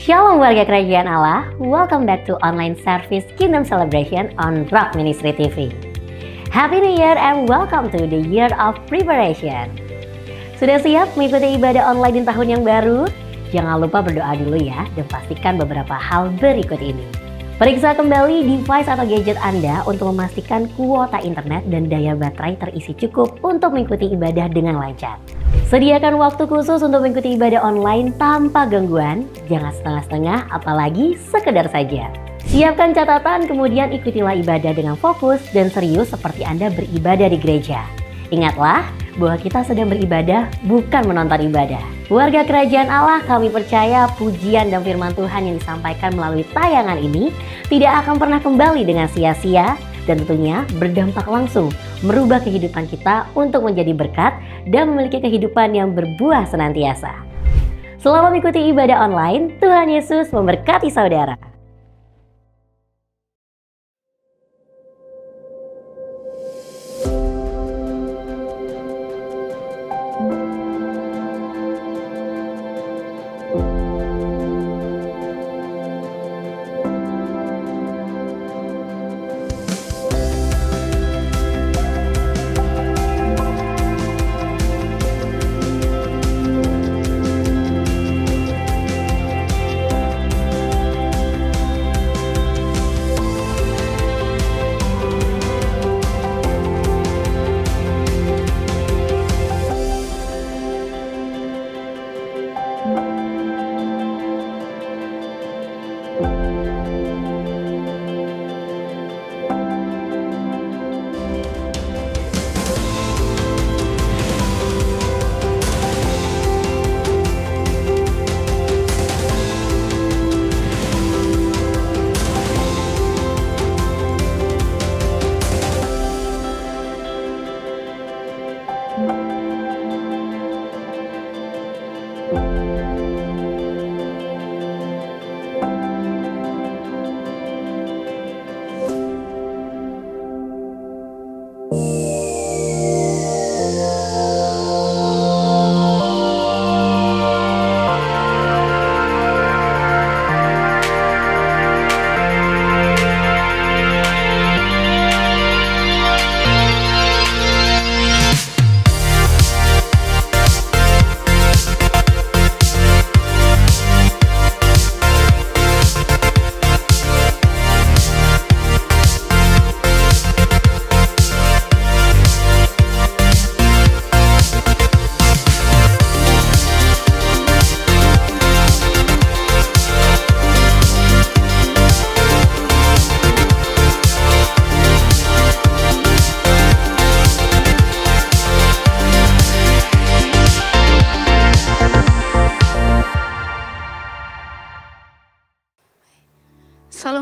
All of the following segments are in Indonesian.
Shalom warga kerajaan Allah, welcome back to online service Kingdom Celebration on Rock Ministry TV. Happy New Year and welcome to the year of preparation. Sudah siap mengikuti ibadah online di tahun yang baru? Jangan lupa berdoa dulu ya dan pastikan beberapa hal berikut ini. Periksa kembali device atau gadget Anda untuk memastikan kuota internet dan daya baterai terisi cukup untuk mengikuti ibadah dengan lancar. Sediakan waktu khusus untuk mengikuti ibadah online tanpa gangguan, jangan setengah-setengah apalagi sekedar saja. Siapkan catatan kemudian ikutilah ibadah dengan fokus dan serius seperti Anda beribadah di gereja. Ingatlah bahwa kita sedang beribadah bukan menonton ibadah. Warga kerajaan Allah, kami percaya pujian dan firman Tuhan yang disampaikan melalui tayangan ini tidak akan pernah kembali dengan sia-sia dan tentunya berdampak langsung merubah kehidupan kita untuk menjadi berkat dan memiliki kehidupan yang berbuah senantiasa. Selamat mengikuti ibadah online, Tuhan Yesus memberkati saudara.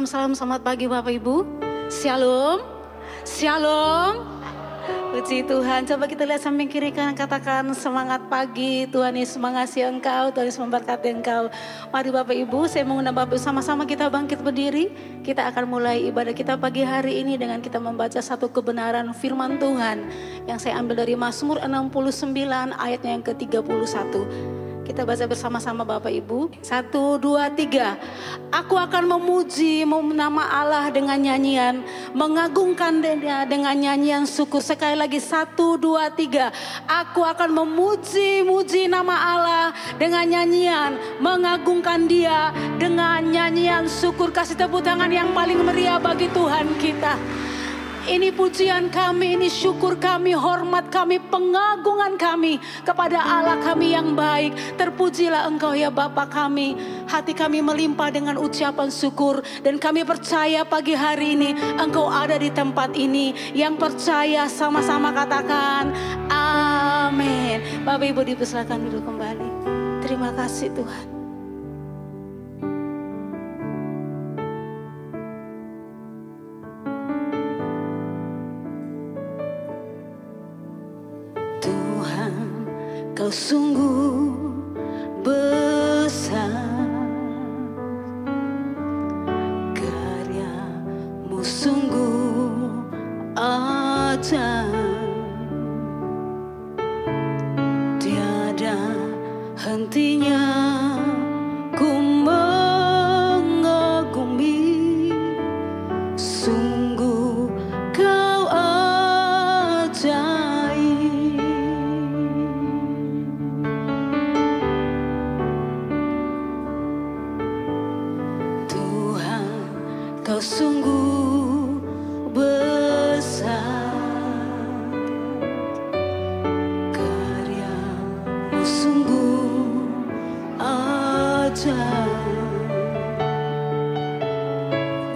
Salam selamat pagi Bapak Ibu. Shalom. Shalom. Puji Tuhan. Coba kita lihat samping kiri kanan, katakan semangat pagi. Tuhan Yesus mengasihi engkau, Tuhan Yesus memberkati engkau. Mari Bapak Ibu, saya mengundang Bapak Ibu sama-sama kita bangkit berdiri. Kita akan mulai ibadah kita pagi hari ini dengan kita membaca satu kebenaran firman Tuhan yang saya ambil dari Mazmur 69 ayatnya yang ke-31. Kita baca bersama-sama Bapak Ibu. 1, 2, 3. Aku akan memuji nama Allah dengan nyanyian, mengagungkan Dia dengan nyanyian syukur. Sekali lagi 1, 2, 3. Aku akan memuji nama Allah dengan nyanyian, mengagungkan Dia dengan nyanyian syukur. Kasih tepuk tangan yang paling meriah bagi Tuhan kita. Ini pujian kami, ini syukur kami, hormat kami, pengagungan kami kepada Allah kami yang baik. Terpujilah Engkau ya Bapa kami. Hati kami melimpah dengan ucapan syukur. Dan kami percaya pagi hari ini Engkau ada di tempat ini. Yang percaya sama-sama katakan amin. Bapak Ibu dipersilakan duduk kembali. Terima kasih Tuhan. Kau sungguh besar, karyamu sungguh ajaib. hentinya ku mengagumi, sungguh kau ajaib. Tuhan, kau sungguh besar, karya-Mu sungguh ajaib.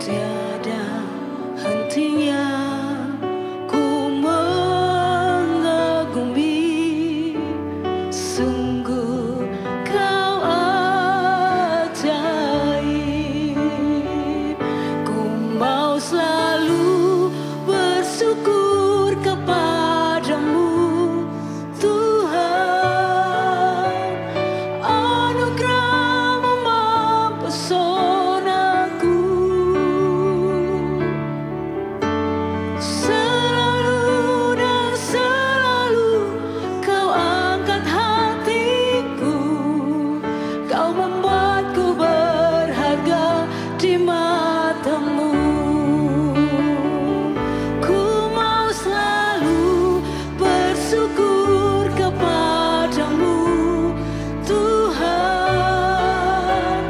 Tiada hentinya ku mengagumi, sungguh kau ajaib. Ku mau selalu bersyukur kepadamu, Tuhan. Anugerah-Mu mempesonaku. Selalu dan selalu kau angkat hatiku, kau membuatku berharga di mata-Mu. Ku mau selalu bersyukur kepadamu, Tuhan.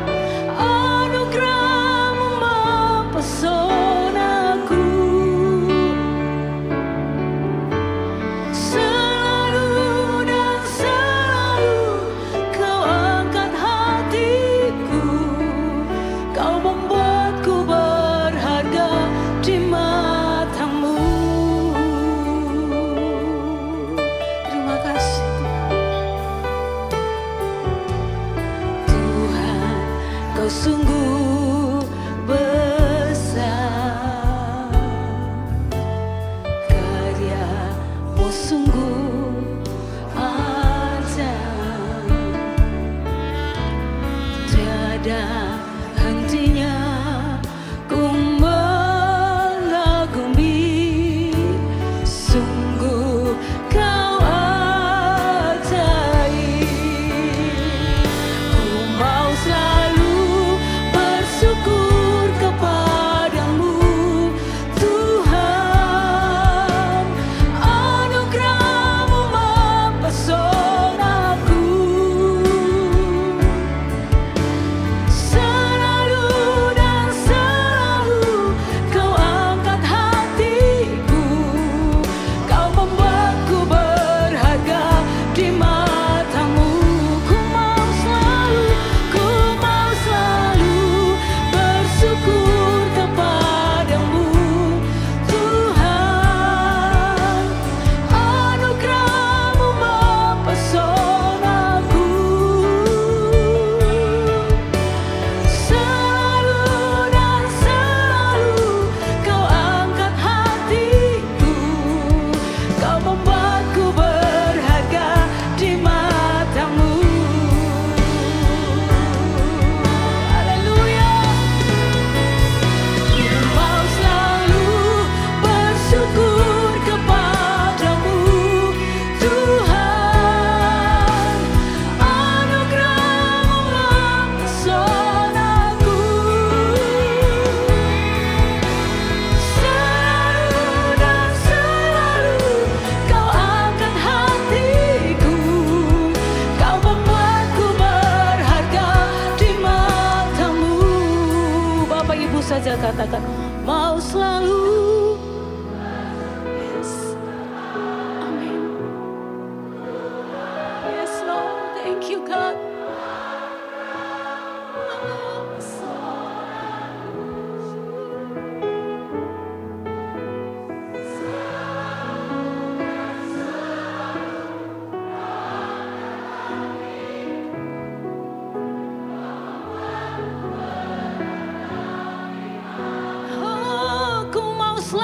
Anugerah-Mu mempesonaku. Selalu dan selalu kau angkat hatiku, kau membuatku berharga di mata-Mu. Terima kasih Tuhan, kau sungguh besar, karya-Mu sungguh ajaib. Tiada hentinya ku mengagumi, sungguh kau ajaib. Ku mau selalu bersyukur kepadamu, Tuhan. Anugerah-Mu mempesonaku. Selalu dan selalu kau angkat hatiku, kau membuatku berharga di mata-Mu. Ku mau selalu bersyukur kepadamu, Tuhan. Anugerah-Mu mempesonaku. Selalu dan selalu kau angkat hatiku, kau membuatku berharga di mata-Mu. Haleluya. Ku mau selalu bersyukur kepadamu, Tuhan. Anugerah-Mu mempesonaku. Selalu dan selalu kau angkat hatiku, kau membuatku berharga di mata-Mu. Bapak Ibu saja katakan, mau selalu. Yes. Amin. Yes, Lord. Thank you, God. Aku mau selalu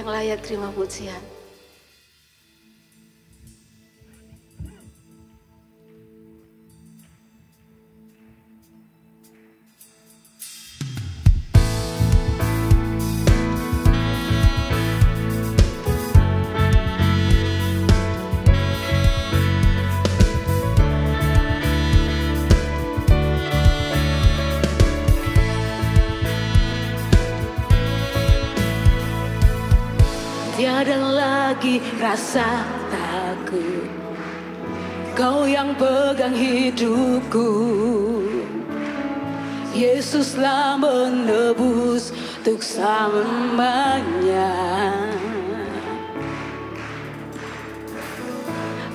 layak terima pujian. Tiada lagi rasa takut, Kau yang pegang hidupku. Yesuslah menebus untuk selamanya.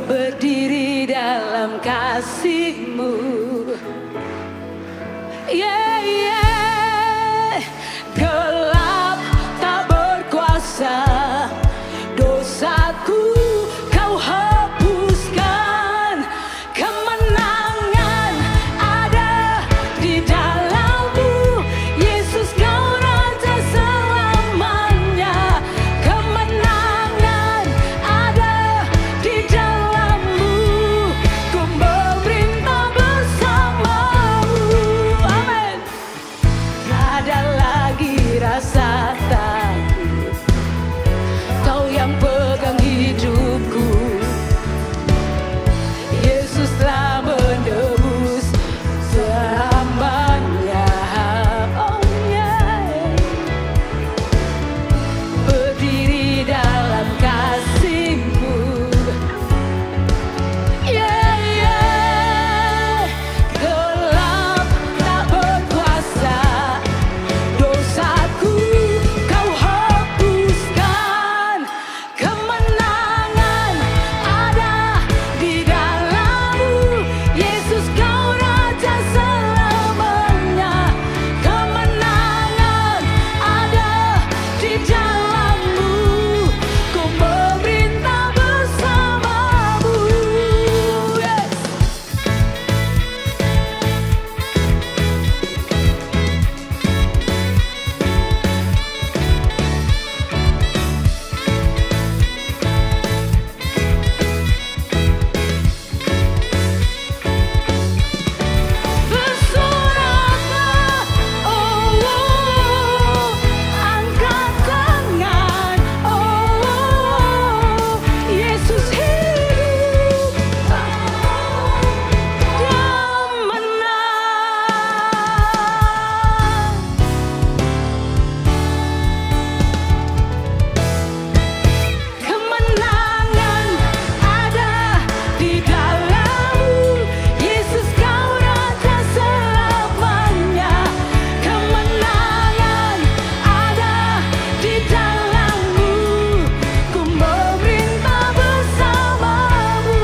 Berdiri dalam kasih-Mu. Yeah, yeah. Gelap tak berkuasa, dosaku Kau hapuskan. Kemenangan ada di dalam-Mu, Yesus Kau Raja selamanya. Kemenangan ada di dalam-Mu, Ku memerintah bersama-Mu. Amin. Tak ada lagi rasa takut, Kau yang pegang hidupku. Yesus telah menebus selamanya. Oh yeah. Berdiri dalam kasih-Mu. Yeah, yeah. Gelap tak berkuasa, dosaku Kau hapuskan. Kemenangan ada di dalam-Mu, Yesus Kau Raja selamanya. Kemenangan ada di dalam-Mu, Ku memerintah bersama-Mu. Yes. Bersoraklah, oh, angkat tangan, oh, Yesus hidup, Dia menang. Kemenangan ada di dalam-Mu, Yesus Kau Raja selamanya. Kemenangan ada di dalam-Mu, Ku memerintah bersama-Mu.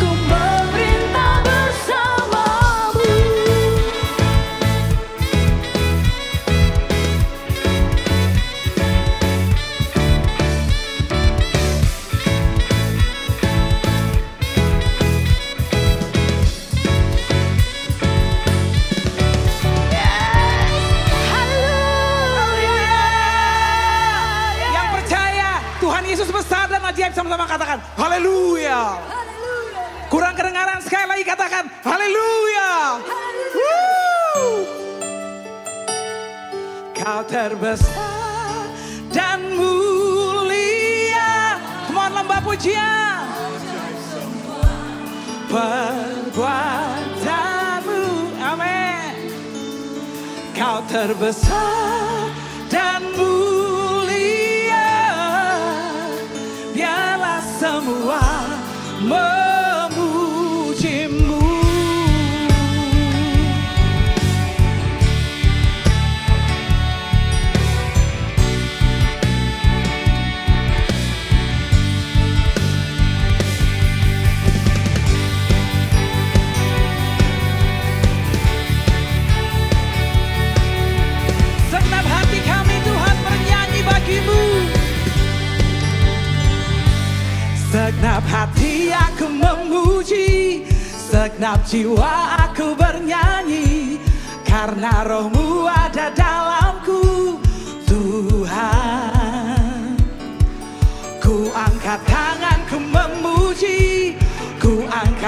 Ku memerintah bersama-Mu. Yang percaya Tuhan Yesus besar dan ajaib, sama-sama katakan haleluya. Kurang kedengaran, sekali lagi katakan haleluya. Woo. Kau terbesar dan mulia. Mohon lembah pujian. Perbuatanmu, amin. Kau terbesar dan mulia, biarlah semua memuji-Mu. Segenap hati kami Tuhan bernyanyi bagi-Mu. Segenap hati aku memuji, segenap jiwa aku bernyanyi, karena Roh-Mu ada dalamku, Tuhan.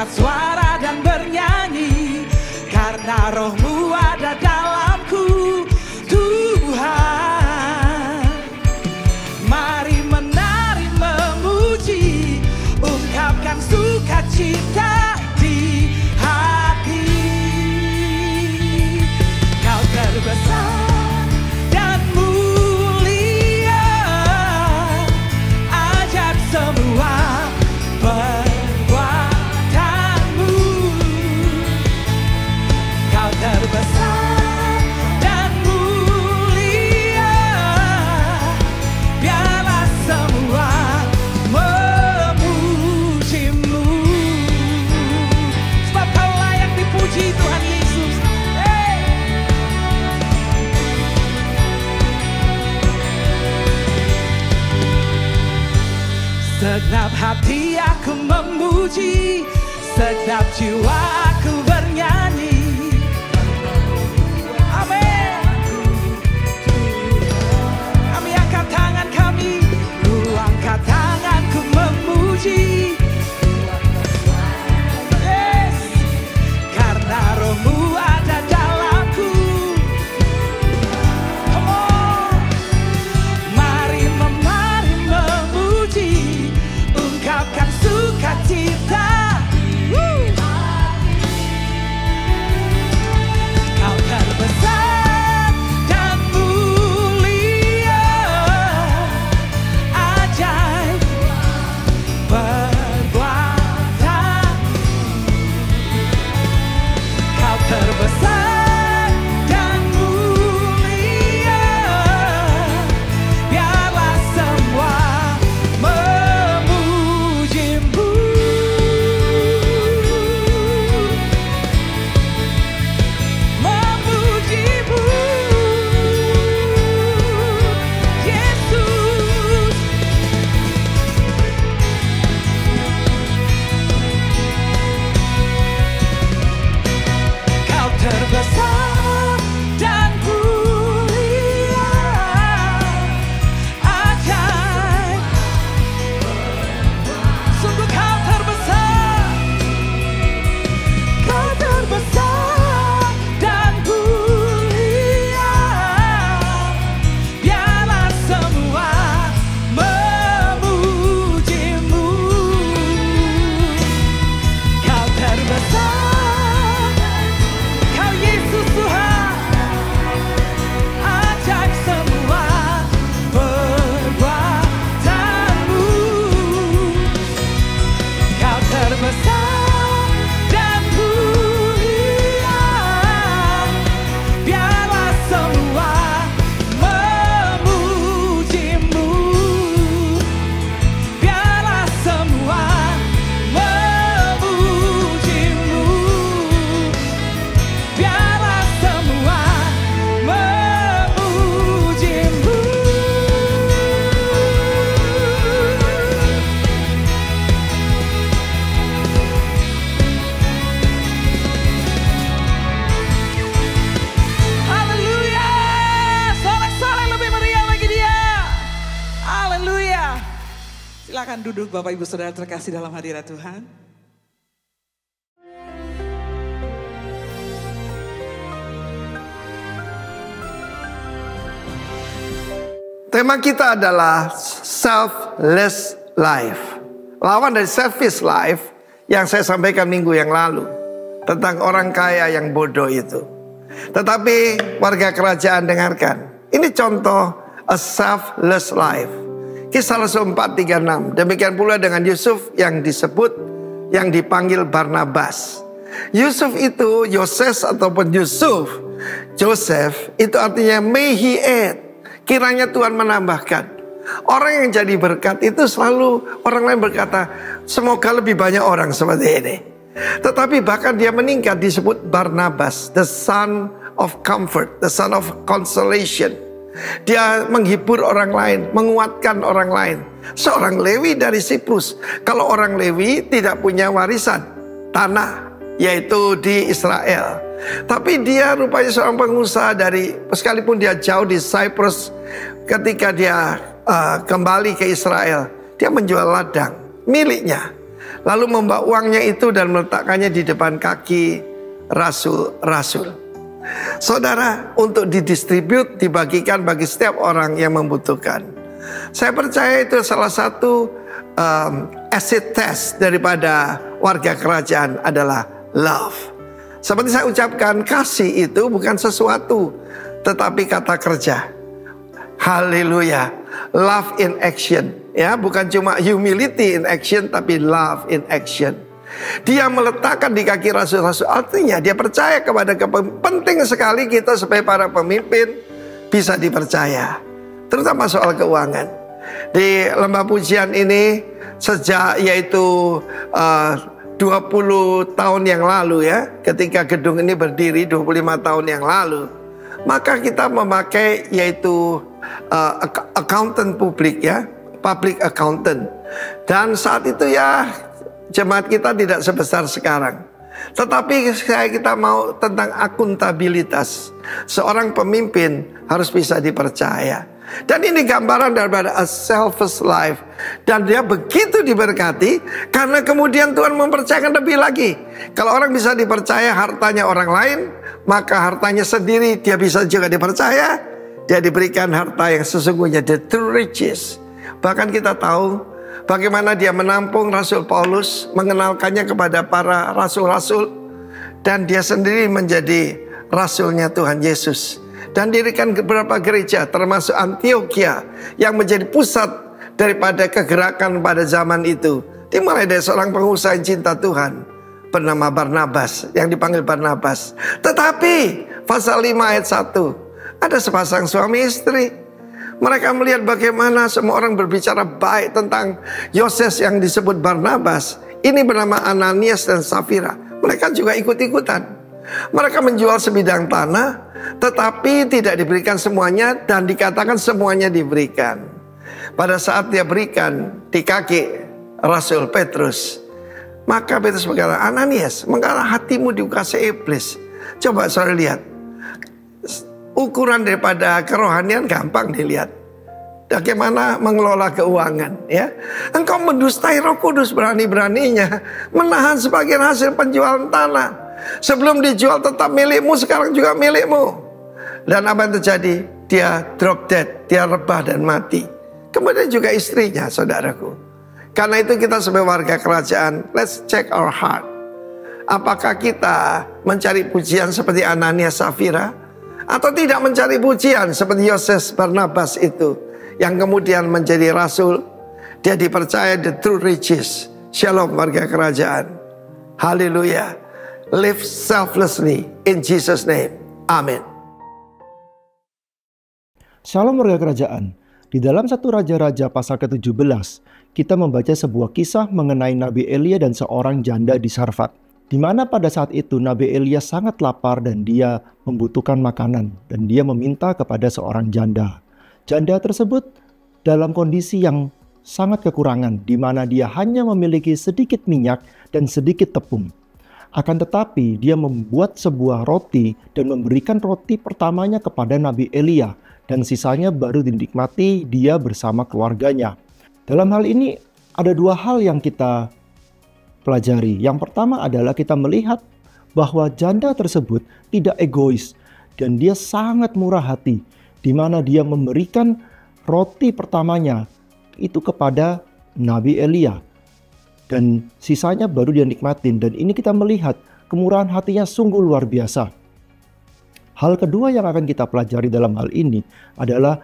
angkat suara dan bernyanyi, karena roh-Mu ada dalamku, Tuhan. Mari menari memuji, ungkapkan sukacita di hati. Kau terbesar dan mulia, ajak semua perbuatanmu. Kau terbesar dan mulia, biarlah semua memuji-Mu. Sebab Kau layak dipuji, Tuhan Yesus. Segenap hati aku memuji, segenap jiwa aku bernyanyi. Amin. Kami angkat tangan kami, ku angkat tanganku memuji. Yes. Karena roh-Mu ada dalamku. Come on. Mari memuji, ungkapkan sukacita. Kau terbesar dan mulia, ajaib perbuatan. Kau terbesar dan mulia, biarlah semua memuji-Mu. Memuji-Mu, Yesus. Kau terbesar dan mulia, ajaib. Sungguh Kau terbesar. Kau terbesar dan mulia, biarlah semua memuji-Mu. Kau terbesar, Kau Yesus Tuhan, ajaib semua perbuatan-Mu. Kau terbesar dan mulia, biarlah semua memuji-Mu. Biarlah semua memuji-Mu. Biarlah semua memuji-Mu. Haleluya. Sorak-sorai lebih meriah bagi Dia. Haleluya. Silakan duduk Bapak Ibu Saudara terkasih dalam hadirat Tuhan. Tema kita adalah selfless life. Lawan dari selfish life yang saya sampaikan minggu yang lalu. Tentang orang kaya yang bodoh itu. Tetapi warga kerajaan dengarkan. Ini contoh a selfless life. Kisah Rasul 4:36. Demikian pula dengan Yusuf yang disebut, yang dipanggil Barnabas. Yusuf itu, Yoses ataupun Yusuf, Joseph itu artinya may he add. Kiranya Tuhan menambahkan. Orang yang jadi berkat itu selalu orang lain berkata, semoga lebih banyak orang seperti ini. Tetapi bahkan dia meningkat disebut Barnabas, the son of comfort, the son of consolation. Dia menghibur orang lain, menguatkan orang lain. Seorang Lewi dari Siprus. Kalau orang Lewi tidak punya warisan tanah, yaitu di Israel. Tapi dia rupanya seorang pengusaha dari, sekalipun dia jauh di Cyprus, ketika dia kembali ke Israel, dia menjual ladang miliknya. lalu membawa uangnya itu dan meletakkannya di depan kaki rasul-rasul. Saudara, untuk didistribute, dibagikan bagi setiap orang yang membutuhkan. Saya percaya itu salah satu acid test daripada warga kerajaan adalah love. Seperti saya ucapkan, kasih itu bukan sesuatu, tetapi kata kerja. Haleluya. Love in action. Ya, bukan cuma humility in action, tapi love in action. Dia meletakkan di kaki rasul-rasul. Artinya dia percaya kepada penting sekali kita sebagai para pemimpin bisa dipercaya, terutama soal keuangan. Di lembah pujian ini sejak yaitu 20 tahun yang lalu ya, ketika gedung ini berdiri 25 tahun yang lalu, maka kita memakai yaitu accountant publik ya, public accountant. Dan saat itu ya jemaat kita tidak sebesar sekarang. Tetapi kita mau tentang akuntabilitas. Seorang pemimpin harus bisa dipercaya. Dan ini gambaran daripada a selfless life. Dan dia begitu diberkati karena kemudian Tuhan mempercayakan lebih lagi. Kalau orang bisa dipercaya hartanya orang lain, maka hartanya sendiri dia bisa juga dipercaya. Dia diberikan harta yang sesungguhnya, the true riches. Bahkan kita tahu bagaimana dia menampung Rasul Paulus, mengenalkannya kepada para rasul-rasul, dan dia sendiri menjadi rasulnya Tuhan Yesus. Dan dirikan beberapa gereja termasuk Antioquia yang menjadi pusat daripada kegerakan pada zaman itu. Dimulai dari seorang pengusaha yang cinta Tuhan bernama Barnabas, yang dipanggil Barnabas. Tetapi pasal 5 ayat 1, ada sepasang suami istri. Mereka melihat bagaimana semua orang berbicara baik tentang Yoses yang disebut Barnabas. Ini bernama Ananias dan Safira. Mereka juga ikut-ikutan. Mereka menjual sebidang tanah, tetapi tidak diberikan semuanya, dan dikatakan semuanya diberikan. Pada saat dia berikan di kaki Rasul Petrus, maka Petrus berkata, Ananias, mengapa hatimu dikuasai iblis? Coba saudara lihat, ukuran daripada kerohanian gampang dilihat. Bagaimana mengelola keuangan ya. Engkau mendustai Roh Kudus berani-beraninya, menahan sebagian hasil penjualan tanah. Sebelum dijual tetap milikmu, sekarang juga milikmu. Dan apa yang terjadi? Dia drop dead, dia rebah dan mati. Kemudian juga istrinya, saudaraku. Karena itu kita sebagai warga kerajaan, let's check our heart. Apakah kita mencari pujian seperti Ananias Safira, atau tidak mencari pujian seperti Yoses Barnabas itu, yang kemudian menjadi rasul? Dia dipercaya the true riches. Shalom warga kerajaan. Haleluya. Live selflessly in Jesus' name. Amin. Shalom warga kerajaan. Di dalam 1 Raja-Raja pasal ke-17, kita membaca sebuah kisah mengenai Nabi Elia dan seorang janda di Sarfat. Di mana pada saat itu Nabi Elia sangat lapar dan dia membutuhkan makanan. Dan dia meminta kepada seorang janda. Janda tersebut dalam kondisi yang sangat kekurangan, di mana dia hanya memiliki sedikit minyak dan sedikit tepung. Akan tetapi dia membuat sebuah roti dan memberikan roti pertamanya kepada Nabi Elia. Dan sisanya baru dinikmati dia bersama keluarganya. Dalam hal ini ada dua hal yang kita pelajari. Yang pertama adalah kita melihat bahwa janda tersebut tidak egois. Dan dia sangat murah hati. Di mana dia memberikan roti pertamanya itu kepada Nabi Elia. Dan sisanya baru dia nikmatin. Dan ini kita melihat kemurahan hatinya sungguh luar biasa. Hal kedua yang akan kita pelajari dalam hal ini adalah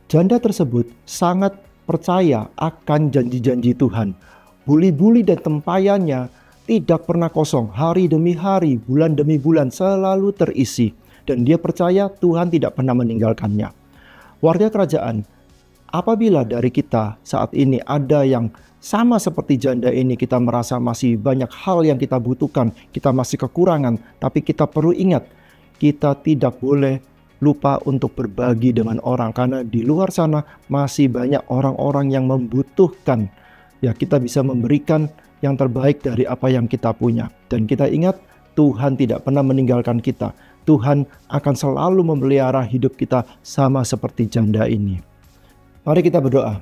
janda tersebut sangat percaya akan janji-janji Tuhan. Buli-buli dan tempayannya tidak pernah kosong. Hari demi hari, bulan demi bulan selalu terisi. Dan dia percaya Tuhan tidak pernah meninggalkannya. Warga kerajaan, apabila dari kita saat ini ada yang sama seperti janda ini, kita merasa masih banyak hal yang kita butuhkan, kita masih kekurangan, tapi kita perlu ingat, kita tidak boleh lupa untuk berbagi dengan orang, karena di luar sana masih banyak orang-orang yang membutuhkan. Ya, kita bisa memberikan yang terbaik dari apa yang kita punya. Dan kita ingat, Tuhan tidak pernah meninggalkan kita. Tuhan akan selalu memelihara hidup kita sama seperti janda ini. Mari kita berdoa.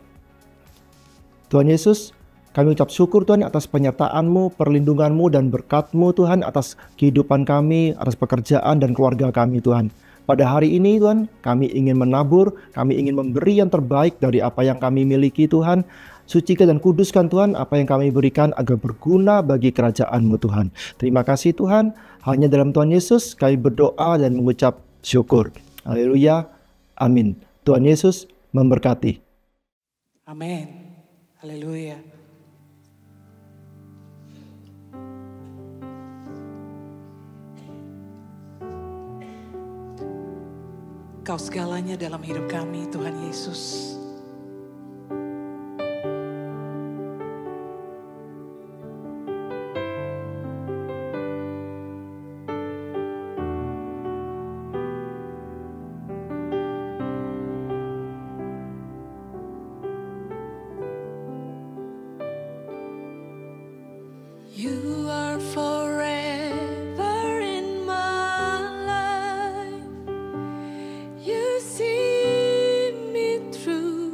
Tuhan Yesus, Kami ucap syukur Tuhan atas penyertaan-Mu, perlindungan-Mu, dan berkat-Mu Tuhan atas kehidupan kami, atas pekerjaan dan keluarga kami Tuhan. Pada hari ini Tuhan, kami ingin menabur, kami ingin memberi yang terbaik dari apa yang kami miliki Tuhan. Sucikan dan kuduskan Tuhan apa yang kami berikan agar berguna bagi kerajaan-Mu Tuhan. Terima kasih Tuhan, hanya dalam Tuhan Yesus kami berdoa dan mengucap syukur. Haleluya, amin. Tuhan Yesus memberkati. Amin. Haleluya. Kau segalanya dalam hidup kami, Tuhan Yesus. You are forever in my life. You see me through.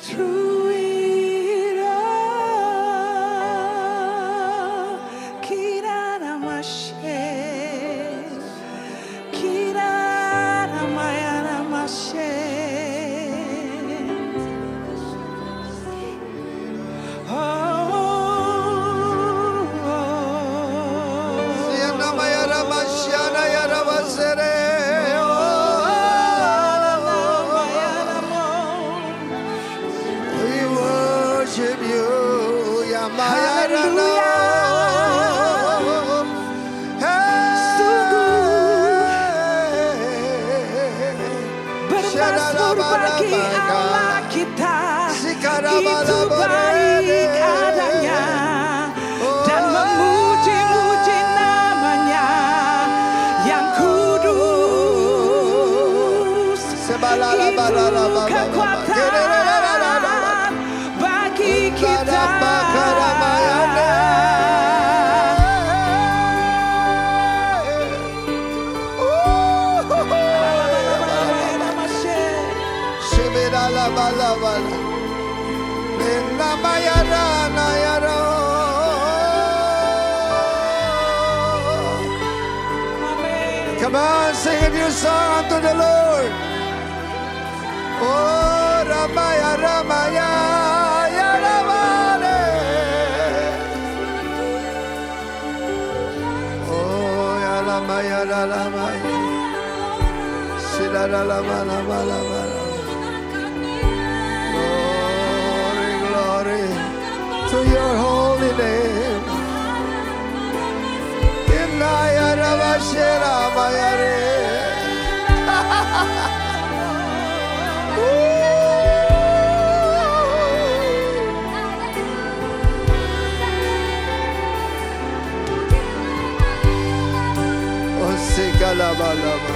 Through it all, Kirana Mashe, Kirana Mayana Mashe. Siana mayara masyana yara basere. We worship you, ya mayara no. Bermasmur bagi Allah kita, itu baik adanya, dan memuji-muji namanya yang kudus. Itu kekuatan bagi kita. Come on, sing a new song unto the Lord. Oh, Ramaya, Ramaya, ya Ramane. Oh, ya Ramaya, ya Ramaya. Sida Ramaya, Ramaya. Glory, glory to your holy name. Inaya Ramashera Mayare. Oh, Sikalabalaba.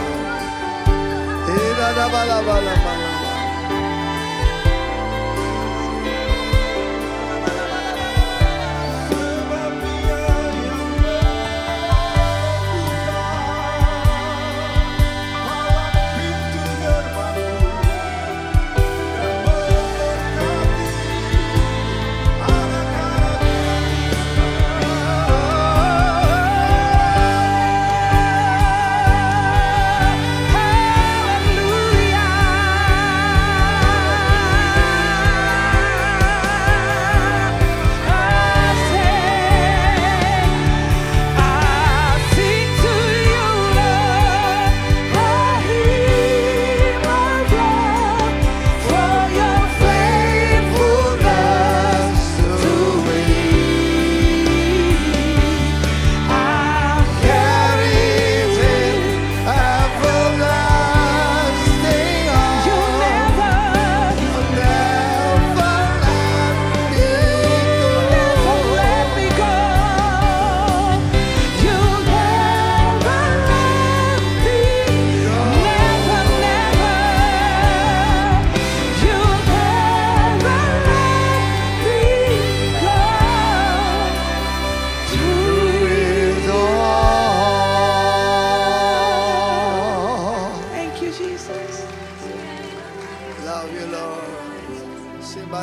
Iradabalaba.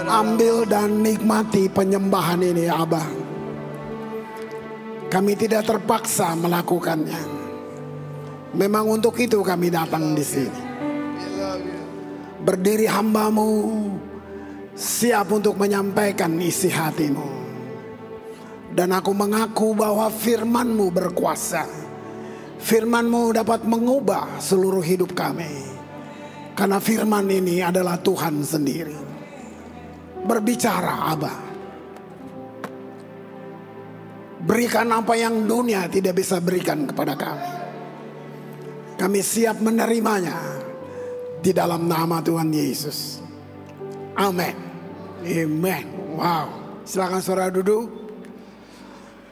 Ambil dan nikmati penyembahan ini, Abah. Kami tidak terpaksa melakukannya. Memang untuk itu kami datang di sini. Berdiri hamba-Mu, siap untuk menyampaikan isi hati-Mu. Dan aku mengaku bahwa firman-Mu berkuasa. Firman-Mu dapat mengubah seluruh hidup kami. Karena firman ini adalah Tuhan sendiri. Berbicara, Abah. Berikan apa yang dunia tidak bisa berikan kepada kami. Kami siap menerimanya di dalam nama Tuhan Yesus. Amin. Amen. Wow. Silakan saudara duduk.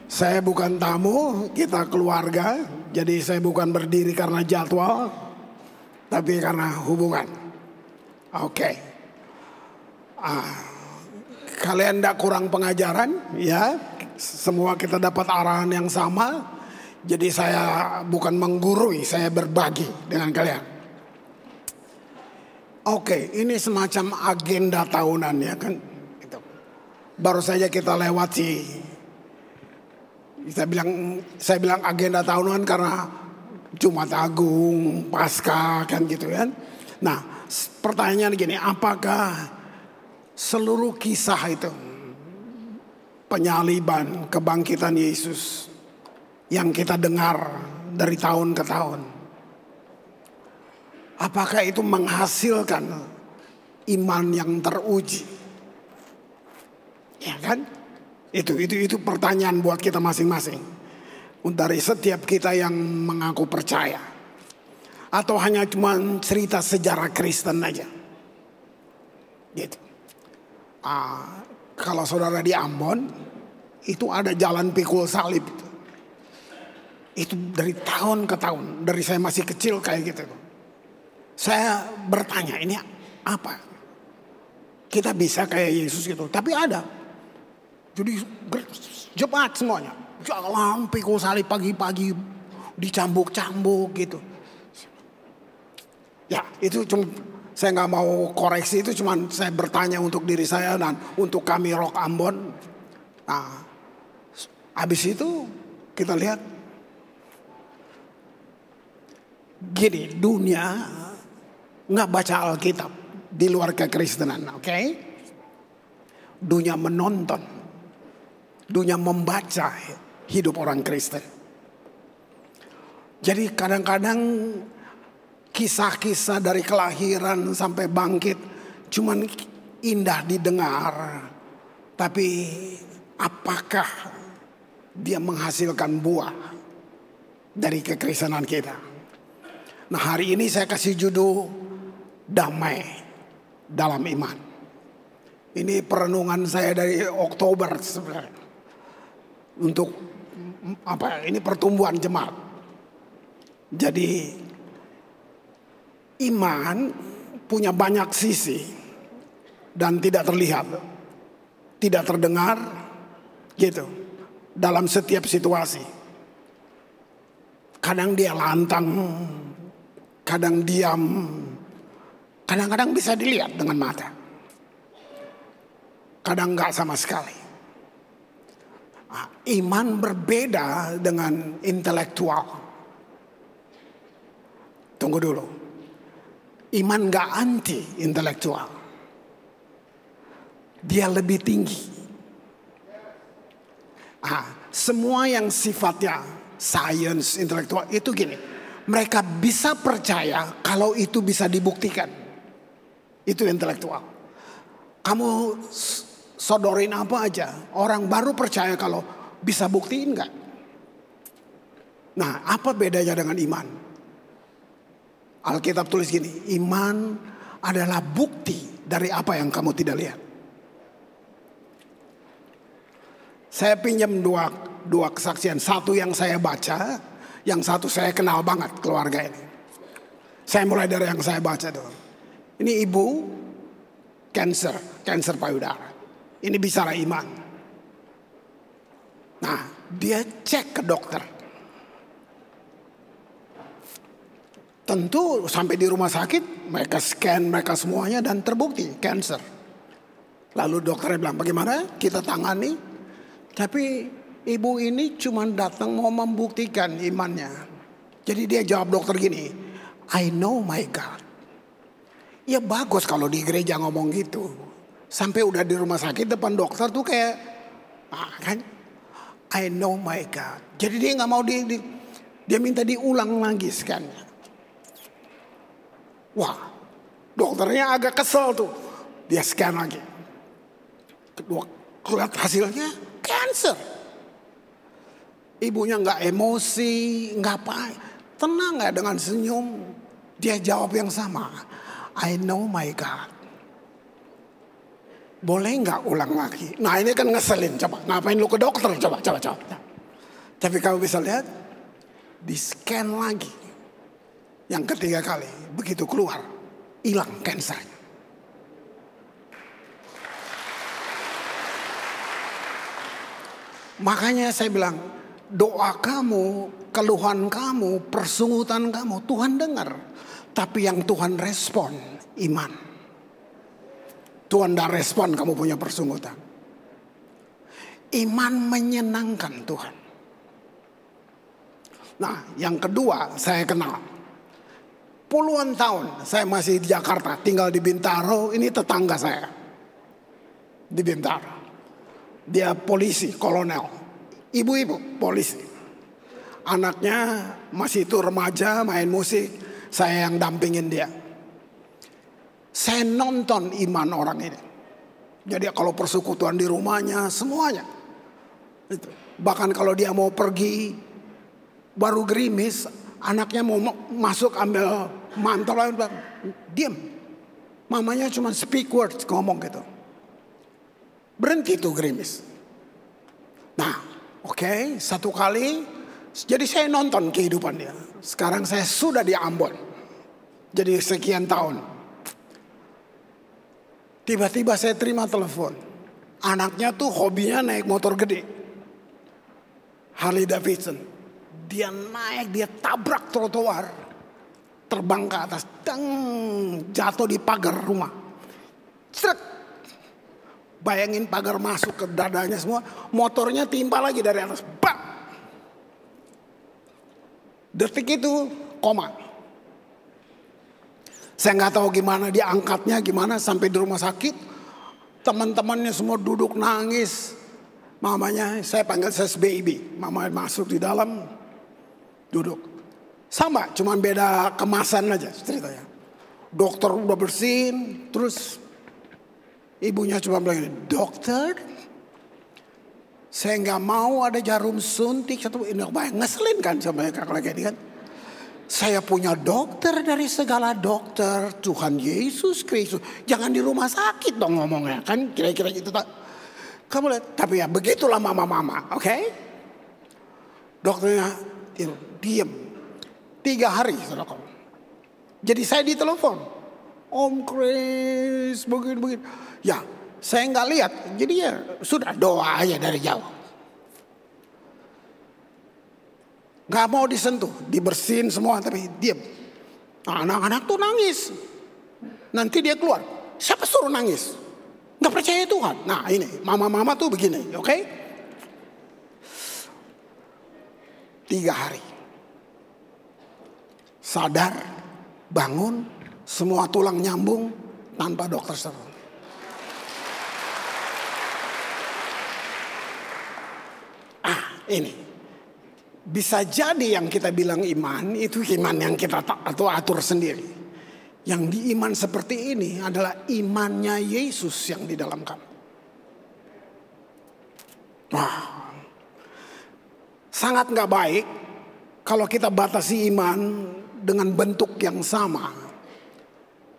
Saya bukan tamu, kita keluarga. Jadi saya bukan berdiri karena jadwal, tapi karena hubungan. Oke. Kalian tidak kurang pengajaran, ya. Semua kita dapat arahan yang sama. Jadi saya bukan menggurui, saya berbagi dengan kalian. Oke, ini semacam agenda tahunan ya kan. Gitu. Baru saja kita lewati. Saya bilang agenda tahunan karena Jumat Agung, Paskah kan gitu kan. Nah, pertanyaan gini, apakah seluruh kisah itu penyaliban, kebangkitan Yesus yang kita dengar dari tahun ke tahun, apakah itu menghasilkan iman yang teruji? Ya kan? Itu pertanyaan buat kita masing-masing. Dari setiap kita yang mengaku percaya. Atau hanya cuma cerita sejarah Kristen aja. Gitu. Kalau saudara di Ambon, itu ada jalan pikul salib. Itu dari tahun ke tahun, dari saya masih kecil kayak gitu. Saya bertanya, ini apa? Kita bisa kayak Yesus gitu, tapi ada. Jadi cepat semuanya. Jalan pikul salib pagi-pagi, dicambuk-cambuk gitu. Ya itu cuma, saya nggak mau koreksi, itu cuma saya bertanya untuk diri saya dan untuk kami Rock Ambon. Nah, habis itu kita lihat. Gini, dunia nggak baca Alkitab di luar kekristenan, oke? Dunia menonton, dunia membaca hidup orang Kristen. Jadi kadang-kadang kisah-kisah dari kelahiran sampai bangkit cuman indah didengar, tapi apakah dia menghasilkan buah dari kekristenan kita? Nah, hari ini saya kasih judul Damai dalam Iman. Ini perenungan saya dari Oktober sebenarnya. Untuk apa? Ini pertumbuhan jemaat. Jadi iman punya banyak sisi dan tidak terlihat, tidak terdengar gitu dalam setiap situasi. Kadang dia lantang, kadang diam, kadang-kadang bisa dilihat dengan mata, kadang enggak sama sekali. Iman berbeda dengan intelektual. Tunggu dulu, iman enggak anti intelektual, dia lebih tinggi. Semua yang sifatnya science, intelektual itu gini, mereka bisa percaya kalau itu bisa dibuktikan. Itu intelektual. Kamu sodorin apa aja, orang baru percaya kalau bisa buktiin enggak. Nah, apa bedanya dengan iman? Alkitab tulis gini, iman adalah bukti dari apa yang kamu tidak lihat. Saya pinjam dua kesaksian, satu yang saya baca, yang satu saya kenal banget keluarga ini. Saya mulai dari yang saya baca dulu. Ini ibu kanker payudara. Ini bicara iman. Nah, dia cek ke dokter. Tentu sampai di rumah sakit, mereka scan mereka semuanya dan terbukti kanker. Lalu dokternya bilang, bagaimana kita tangani? Tapi ibu ini cuma datang mau membuktikan imannya. Jadi dia jawab dokter gini, I know my God. Ya bagus kalau di gereja ngomong gitu. Sampai udah di rumah sakit depan dokter tuh kayak, kan, I know my God. Jadi dia nggak mau dia minta diulang lagi scan-nya. Wah, dokternya agak kesel tuh. Dia scan lagi. Kedua, lihat hasilnya kanker. Ibunya nggak emosi, nggak apa, tenang nggak dengan senyum. Dia jawab yang sama, I know my God. Boleh nggak ulang lagi? Nah ini kan ngeselin, coba ngapain lu ke dokter? Coba. Tapi kamu bisa lihat, di scan lagi. Yang ketiga kali, begitu keluar, hilang kansernya. Makanya saya bilang, doa kamu, keluhan kamu, persungutan kamu, Tuhan dengar. Tapi yang Tuhan respon, iman. Tuhan tidak respon kamu punya persungutan. Iman menyenangkan Tuhan. Nah, yang kedua saya kenal. Puluhan tahun saya masih di Jakarta, tinggal di Bintaro. Ini tetangga saya di Bintaro. Dia polisi, kolonel. Ibu-ibu polisi. Anaknya masih itu remaja, main musik. Saya yang dampingin dia. Saya nonton iman orang ini. Jadi kalau persekutuan di rumahnya, semuanya. Itu. Bahkan kalau dia mau pergi, baru gerimis, anaknya mau masuk ambil mantel, diam. Mamanya cuma speak words, ngomong gitu. Berhenti tuh gerimis. Nah, oke, satu kali, jadi saya nonton kehidupan dia. Sekarang saya sudah di Ambon. Jadi sekian tahun. Tiba-tiba saya terima telepon. Anaknya tuh hobinya naik motor gede. Harley Davidson. Dia naik, dia tabrak trotoar. Terbang ke atas. Deng, jatuh di pagar rumah. Srek. Bayangin pagar masuk ke dadanya semua. Motornya timpa lagi dari atas. Bang. Detik itu koma. Saya nggak tahu gimana dia angkatnya, gimana sampai di rumah sakit. Teman-temannya semua duduk nangis. Mamanya, saya panggil saya baby. Mama masuk di dalam, duduk. Sama, cuma beda kemasan aja ceritanya. Dokter udah bersihin, terus ibunya cuma bilang, dokter, saya nggak mau ada jarum suntik satu. Ini ngeselin kan sama kakak lagi ini kan. Saya punya dokter dari segala dokter, Tuhan Yesus Kristus. Jangan di rumah sakit dong ngomongnya kan, kira-kira gitu tak. Kamu lihat, tapi ya begitulah mama-mama, oke? Dokternya diam 3 hari, saudara. Jadi saya ditelepon, Om Chris, begini. Ya, saya nggak lihat, jadi ya sudah doa aja dari jauh. Gak mau disentuh, dibersihin semua tapi diam. Nah, anak-anak tuh nangis. Nanti dia keluar. Siapa suruh nangis? Gak percaya Tuhan. Nah ini, mama-mama tuh begini, oke? 3 hari. Sadar, bangun, semua tulang nyambung tanpa dokter seru. Ini. Bisa jadi yang kita bilang iman itu iman yang kita atur sendiri. Yang diiman seperti ini adalah imannya Yesus yang di dalam kamu. Wah, sangat gak baik kalau kita batasi iman dengan bentuk yang sama.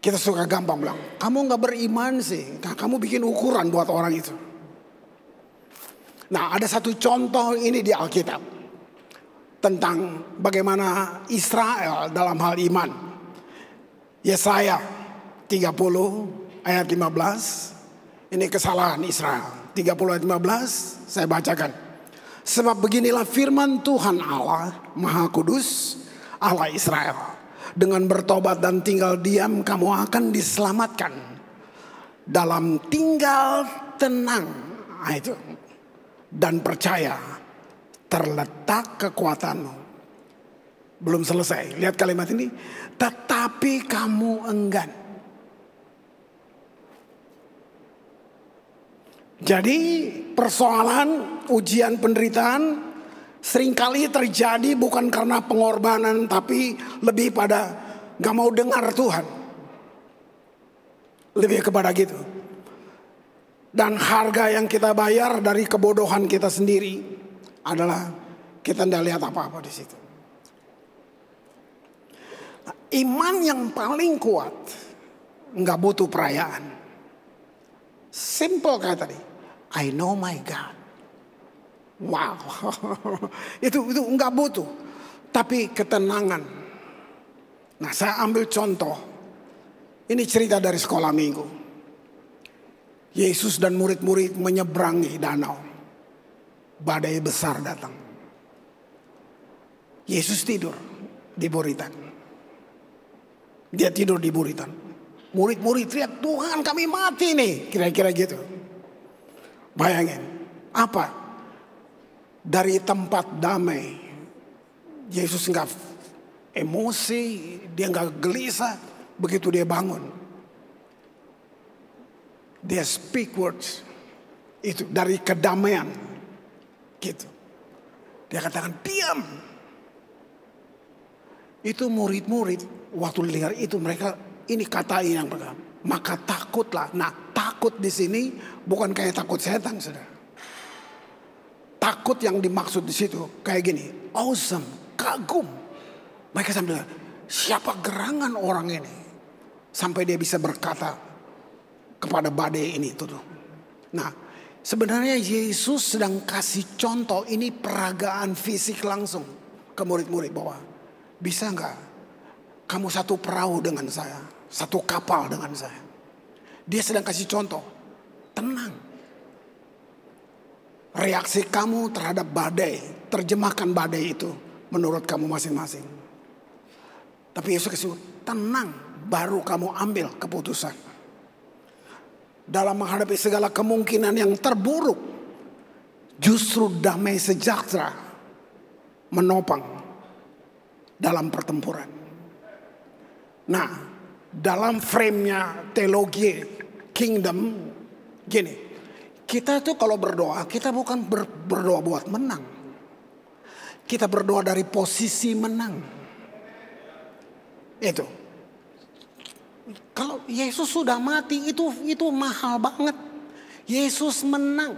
Kita suka gampang bilang, kamu gak beriman sih, kamu bikin ukuran buat orang itu. Nah, ada satu contoh ini di Alkitab. Tentang bagaimana Israel dalam hal iman. Yesaya 30 ayat 15. Ini kesalahan Israel. 30 ayat 15 saya bacakan. Sebab beginilah firman Tuhan Allah Maha Kudus, Allah Israel. Dengan bertobat dan tinggal diam kamu akan diselamatkan. Dalam tinggal tenang. Nah, itu. Dan percaya terletak kekuatanmu. Belum selesai. Lihat kalimat ini. Tetapi kamu enggan. Jadi persoalan ujian penderitaan seringkali terjadi bukan karena pengorbanan, tapi lebih pada gak mau dengar Tuhan. Lebih kepada gitu. Dan harga yang kita bayar dari kebodohan kita sendiri adalah kita tidak lihat apa-apa di situ. Nah, iman yang paling kuat nggak butuh perayaan. Simple kayak tadi. I know my God. Wow, itu nggak butuh. Tapi ketenangan. Nah, saya ambil contoh. Ini cerita dari sekolah minggu. Yesus dan murid-murid menyeberangi danau. badai besar datang. Yesus tidur di buritan. Dia tidur di buritan. Murid-murid teriak, Tuhan kami mati nih. Kira-kira gitu. Bayangin, apa? Dari tempat damai, Yesus nggak emosi, dia nggak gelisah. Begitu dia bangun, dia speak words. Itu dari kedamaian. Gitu. Dia katakan, diam. Itu murid-murid waktu lihat itu mereka ini kata yang pertama, maka takutlah. Nah, takut di sini bukan kayak takut setan, saudara. Takut yang dimaksud di situ kayak gini, awesome, kagum. Mereka sambil, siapa gerangan orang ini sampai dia bisa berkata kepada badai ini tuh. Nah, sebenarnya Yesus sedang kasih contoh ini peragaan fisik langsung ke murid-murid bahwa bisa nggak kamu satu perahu dengan saya, satu kapal dengan saya. Dia sedang kasih contoh, tenang. Reaksi kamu terhadap badai, terjemahkan badai itu menurut kamu masing-masing. Tapi Yesus kasih tenang, baru kamu ambil keputusan. Dalam menghadapi segala kemungkinan yang terburuk, justru damai sejahtera menopang dalam pertempuran. Nah, dalam frame-nya teologi kingdom gini, kita tuh kalau berdoa, kita bukan berdoa buat menang. Kita berdoa dari posisi menang. Itu. Kalau Yesus sudah mati itu mahal banget. Yesus menang.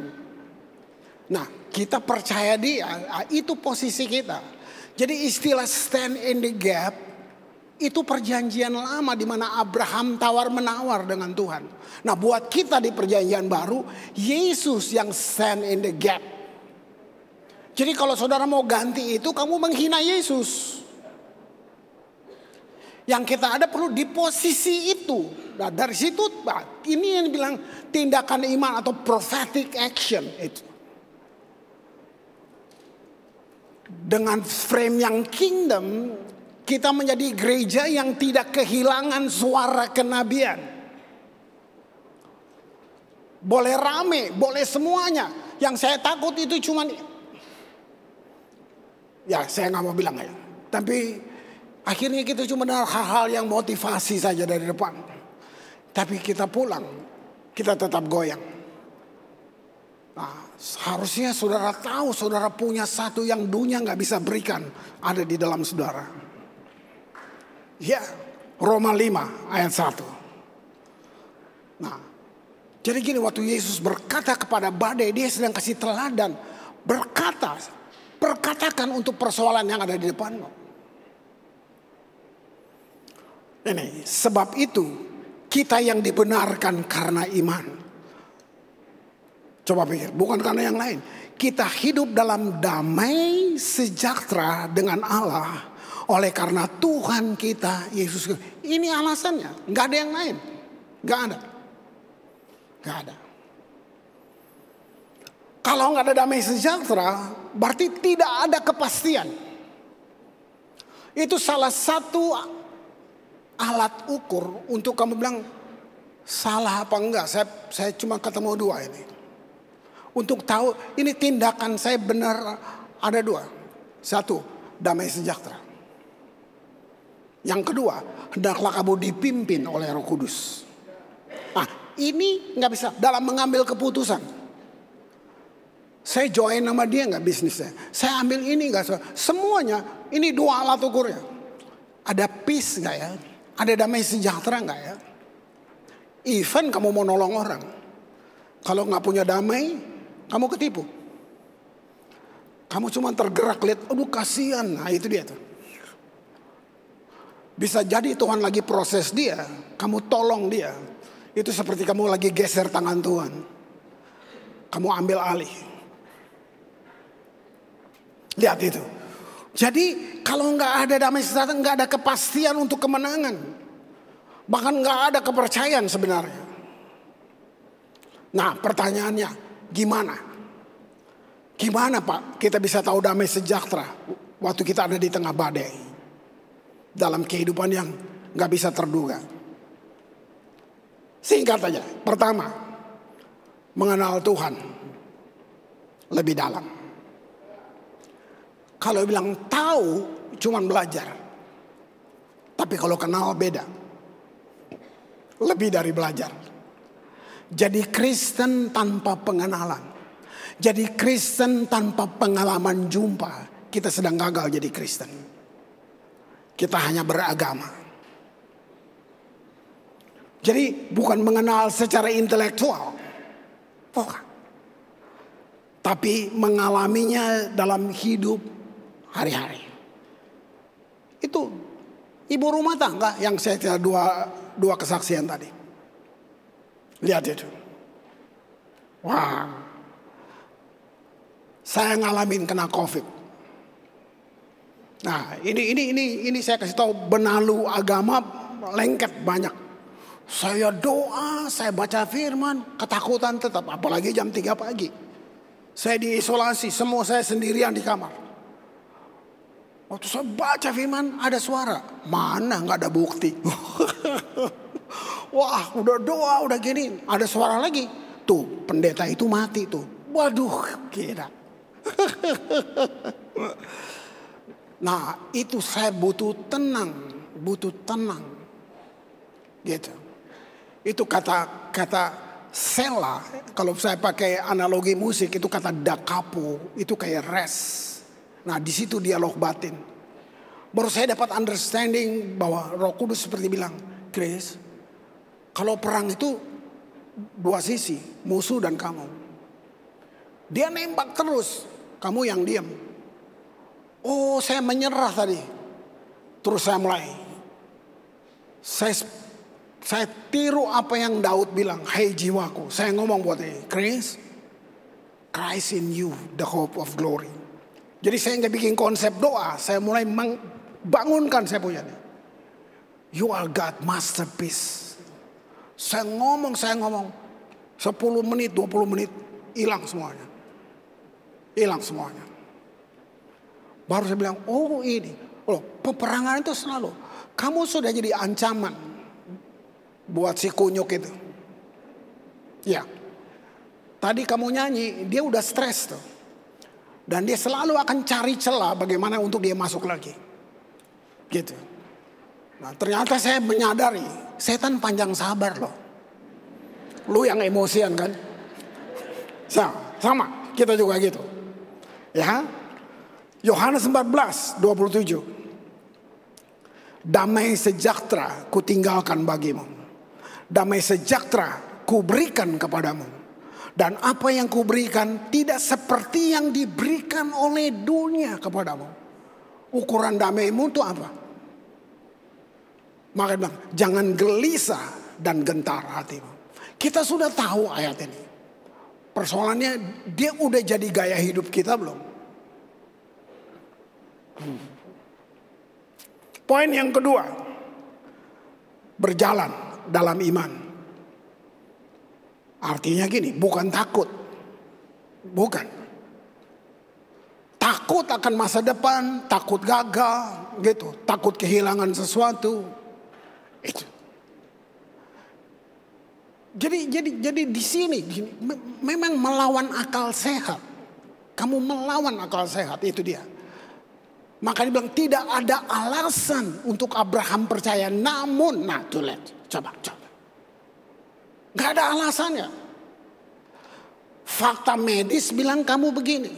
Nah, kita percaya dia, itu posisi kita. Jadi istilah stand in the gap itu perjanjian lama di mana Abraham tawar-menawar dengan Tuhan. Nah, buat kita di perjanjian baru, Yesus yang stand in the gap. Jadi kalau saudara mau ganti itu, kamu menghina Yesus. Yang kita ada perlu di posisi itu. Nah, dari situ ini yang dibilang tindakan iman atau prophetic action itu. Dengan frame yang kingdom, kita menjadi gereja yang tidak kehilangan suara kenabian. Boleh rame, boleh semuanya. Yang saya takut itu cuman, ya saya nggak mau bilang ya. Tapi akhirnya kita cuma dengar hal-hal yang motivasi saja dari depan. Tapi kita pulang, kita tetap goyang. Nah, harusnya saudara tahu, saudara punya satu yang dunia nggak bisa berikan, ada di dalam saudara. Ya, Roma 5 ayat 1. Nah, jadi gini, waktu Yesus berkata kepada badai, dia sedang kasih teladan. Perkatakan untuk persoalan yang ada di depanmu. Ini, sebab itu kita yang dibenarkan karena iman. Coba pikir, bukan karena yang lain. Kita hidup dalam damai sejahtera dengan Allah oleh karena Tuhan kita Yesus. Ini alasannya, nggak ada yang lain, nggak ada, nggak ada. Kalau nggak ada damai sejahtera, berarti tidak ada kepastian. Itu salah satu alat ukur untuk kamu bilang salah apa enggak. Saya cuma ketemu dua ini. Untuk tahu ini tindakan saya benar, ada dua. Satu, damai sejahtera. Yang kedua, hendaklah kamu dipimpin oleh Roh Kudus. Nah, ini nggak bisa dalam mengambil keputusan. Saya join sama dia nggak bisnisnya. Saya ambil ini nggak, semuanya ini dua alat ukurnya. Ada peace nggak ya? Ada damai sejahtera nggak ya? Even kamu mau nolong orang, kalau nggak punya damai, kamu ketipu. Kamu cuma tergerak lihat, aduh kasihan. Nah itu dia tuh. Bisa jadi Tuhan lagi proses dia, kamu tolong dia. Itu seperti kamu lagi geser tangan Tuhan. Kamu ambil alih. Lihat itu. Jadi kalau nggak ada damai sejahtera, nggak ada kepastian untuk kemenangan. Bahkan nggak ada kepercayaan sebenarnya. Nah pertanyaannya, gimana? Gimana Pak kita bisa tahu damai sejahtera waktu kita ada di tengah badai, dalam kehidupan yang gak bisa terduga? Singkat aja. Pertama, mengenal Tuhan lebih dalam. Kalau bilang tahu cuman belajar, tapi kalau kenal beda, lebih dari belajar. Jadi Kristen tanpa pengenalan, jadi Kristen tanpa pengalaman jumpa, kita sedang gagal jadi Kristen. Kita hanya beragama. Jadi bukan mengenal secara intelektual, bukan, tapi mengalaminya dalam hidup hari-hari. Itu ibu rumah tangga yang saya kira dua kesaksian tadi. Lihat itu. Wah. Saya ngalamin kena COVID. Nah, ini saya kasih tahu, benalu agama lengket banyak. Saya doa, saya baca firman, ketakutan tetap, apalagi jam 3 pagi. Saya diisolasi, semua saya sendirian di kamar. Waktu saya baca firman ada suara, mana nggak ada bukti. Wah, udah doa, udah gini, ada suara lagi. Tuh, pendeta itu mati tuh. Waduh, kira. Nah, itu saya butuh tenang. Gitu. Itu kata sela, kalau saya pakai analogi musik itu kata da capo, itu kayak rest. Nah, di situ dialog batin. Baru saya dapat understanding bahwa Roh Kudus seperti bilang, Chris, kalau perang itu dua sisi, musuh dan kamu. Dia nembak terus, kamu yang diam. Oh, saya menyerah tadi. Terus saya mulai. Saya tiru apa yang Daud bilang, "Hai jiwaku." Saya ngomong buat dia, Christ in you, the hope of glory. Jadi saya nggak bikin konsep doa, saya mulai membangunkan saya punya. You are God masterpiece. Saya ngomong 10 menit, 20 menit, hilang semuanya. Baru saya bilang, oh ini, peperangan itu selalu, kamu sudah jadi ancaman buat si kunyuk itu. Ya, tadi kamu nyanyi, dia udah stres tuh. Dan dia selalu akan cari celah bagaimana untuk dia masuk lagi. Gitu. Nah, ternyata saya menyadari, setan panjang sabar loh. Lu yang emosian kan? Sama, kita juga gitu. Ya, Yohanes 14:27. Damai sejahtera kutinggalkan bagimu. Damai sejahtera kuberikan kepadamu. Dan apa yang kuberikan tidak seperti yang diberikan oleh dunia kepadamu. Ukuran damaimu itu apa? Maka bilang, jangan gelisah dan gentar hatimu. Kita sudah tahu ayat ini. Persoalannya dia udah jadi gaya hidup kita belum? Poin yang kedua, berjalan dalam iman. Artinya gini, bukan takut. Bukan. Takut akan masa depan, takut gagal, gitu. Takut kehilangan sesuatu. Itu. Jadi di sini memang melawan akal sehat. Kamu melawan akal sehat, itu dia. Maka dibilang tidak ada alasan untuk Abraham percaya. Namun, nah tuh lihat, coba. Gak ada alasannya. Fakta medis bilang kamu begini.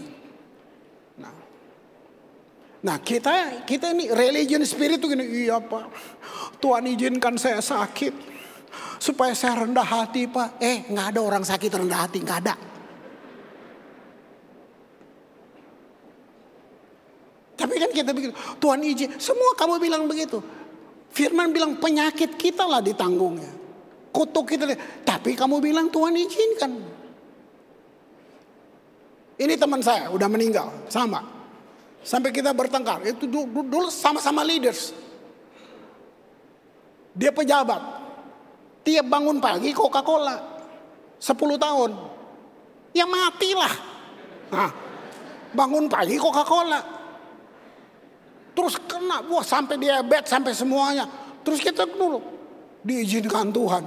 Nah kita ini religion spirit tuh gini. Iya Pak, Tuhan izinkan saya sakit supaya saya rendah hati Pak. Gak ada orang sakit rendah hati, gak ada. Tapi kan kita bikin, Tuhan izin. Semua kamu bilang begitu. Firman bilang penyakit kita lah ditanggungnya. Kutuk kita. Tapi kamu bilang Tuhan izinkan. Ini teman saya udah meninggal. Sama. Sampai kita bertengkar. Itu dulu sama-sama leaders. Dia pejabat. Tiap bangun pagi Coca-Cola. 10 tahun. Ya matilah. Nah, bangun pagi Coca-Cola. Terus kena, wah sampai diabetes, sampai semuanya. Terus kita dulu diizinkan Tuhan.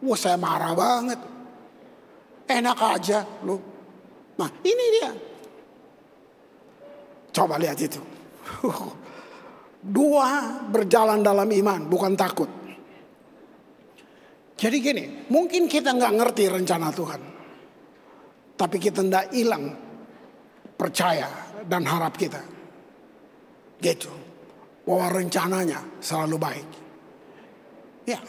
Wah saya marah banget. Enak aja lu. Nah ini dia. Coba lihat itu. Dua, berjalan dalam iman, bukan takut. Jadi gini, mungkin kita nggak ngerti rencana Tuhan. Tapi kita nggak hilang percaya dan harap kita. Gitu. Bahwa rencananya selalu baik. Ya.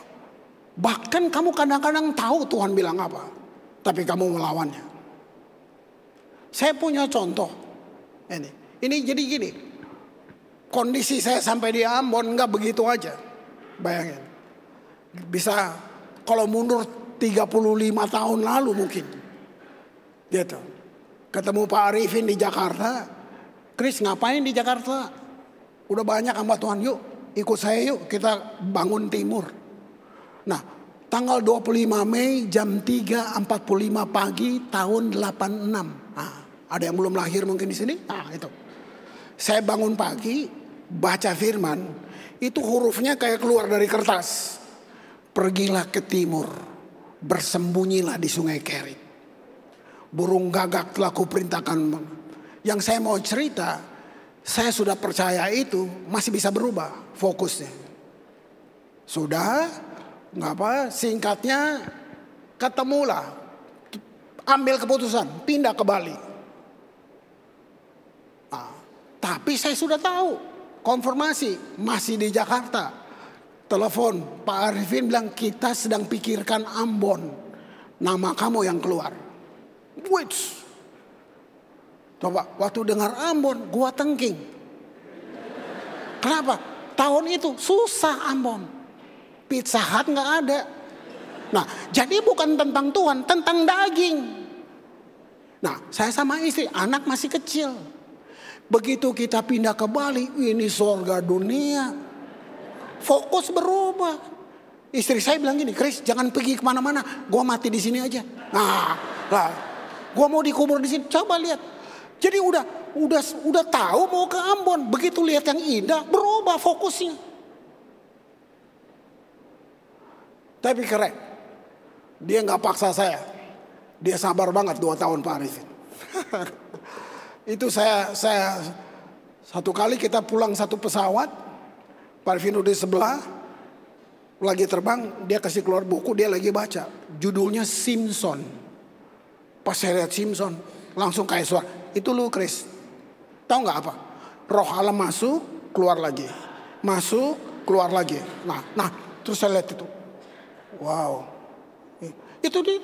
Bahkan kamu kadang-kadang tahu Tuhan bilang apa. Tapi kamu melawannya. Saya punya contoh. Ini jadi gini. Kondisi saya sampai di Ambon nggak begitu aja. Bayangin. Bisa kalau mundur 35 tahun lalu mungkin. Gitu. Ketemu Pak Arifin di Jakarta. Chris ngapain di Jakarta? Udah banyak hamba Tuhan, yuk ikut saya yuk kita bangun timur. Nah tanggal 25 Mei jam 3.45 pagi tahun 86. Nah, ada yang belum lahir mungkin di sini? Nah itu. Saya bangun pagi baca firman. Itu hurufnya kayak keluar dari kertas. Pergilah ke timur. Bersembunyilah di sungai Kerit. Burung gagak telah kuperintahkan. Yang saya mau cerita, saya sudah percaya itu masih bisa berubah fokusnya. Sudah, nggak apa, singkatnya ketemulah, ambil keputusan, pindah ke Bali. Nah, tapi saya sudah tahu, konfirmasi masih di Jakarta. Telepon Pak Arifin bilang kita sedang pikirkan Ambon, nama kamu yang keluar. Wait. Coba waktu dengar Ambon gua tengking. Kenapa? Tahun itu susah Ambon. Pizza Hut gak ada. Nah jadi bukan tentang Tuhan, tentang daging. Nah saya sama istri, anak masih kecil. Begitu kita pindah ke Bali, ini surga dunia. Fokus berubah. Istri saya bilang gini, Chris jangan pergi kemana-mana, gua mati di sini aja. Nah lah, gua mau dikubur di sini. Coba lihat. Jadi udah tahu mau ke Ambon. Begitu lihat yang indah, berubah fokusnya. Tapi keren. Dia nggak paksa saya. Dia sabar banget 2 tahun Pak Arifin. Itu saya satu kali kita pulang satu pesawat. Pak Arifin udah di sebelah. Lagi terbang, dia kasih keluar buku, dia lagi baca. Judulnya Simpson. Pas saya lihat Simpson, langsung kayak suara. Itu lu Chris. Tahu nggak apa? Roh Allah masuk, keluar lagi. Masuk, keluar lagi. Nah, terus saya lihat itu. Wow. Itu dia.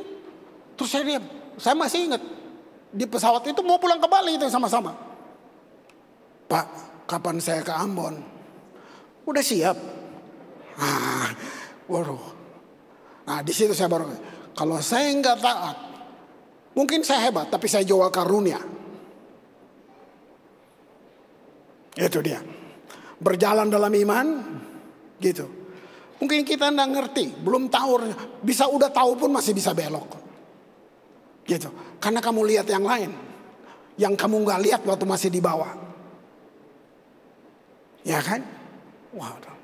Terus saya diam. Saya masih ingat. Di pesawat itu mau pulang ke Bali itu sama-sama. Pak, kapan saya ke Ambon? Udah siap. Waduh. Nah, di situ saya baru. Kalau saya nggak taat, mungkin saya hebat, tapi saya jual karunia. Itu dia. Berjalan dalam iman, gitu. Mungkin kita nggak ngerti, belum tahu, bisa udah tahu pun masih bisa belok. Gitu. Karena kamu lihat yang lain, yang kamu nggak lihat waktu masih di bawah. Ya kan? Waduh.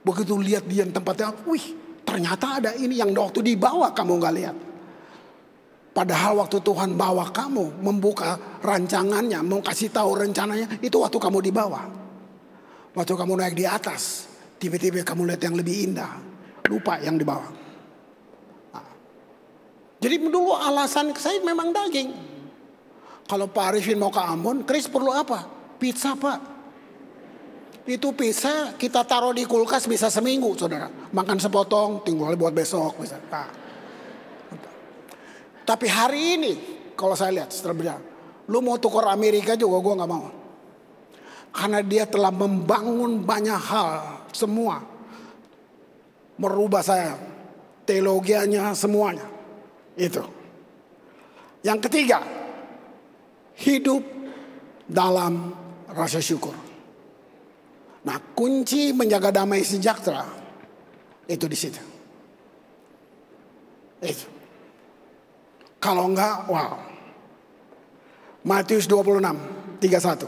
Begitu lihat dia tempatnya, wih, ternyata ada ini yang waktu di bawah kamu nggak lihat. Padahal waktu Tuhan bawa kamu, membuka rancangannya, mau kasih tahu rencananya, itu waktu kamu di bawah. Waktu kamu naik di atas, tiba-tiba kamu lihat yang lebih indah, lupa yang di bawah. Nah, jadi dulu alasan saya memang daging. Kalau Pak Arifin mau ke Ambon, Chris perlu apa? Pizza Pak. Itu pizza kita taruh di kulkas bisa seminggu saudara. Makan sepotong, tinggal buat besok. Bisa. Nah. Tapi hari ini kalau saya lihat setelah berjalan, lu mau tukar Amerika juga gue gak mau. Karena dia telah membangun banyak hal semua. Merubah saya. Teologianya semuanya. Itu. Yang ketiga. Hidup dalam rasa syukur. Nah kunci menjaga damai sejahtera. Itu di situ. Itu. Kalau enggak, wow. Matius 26, 31.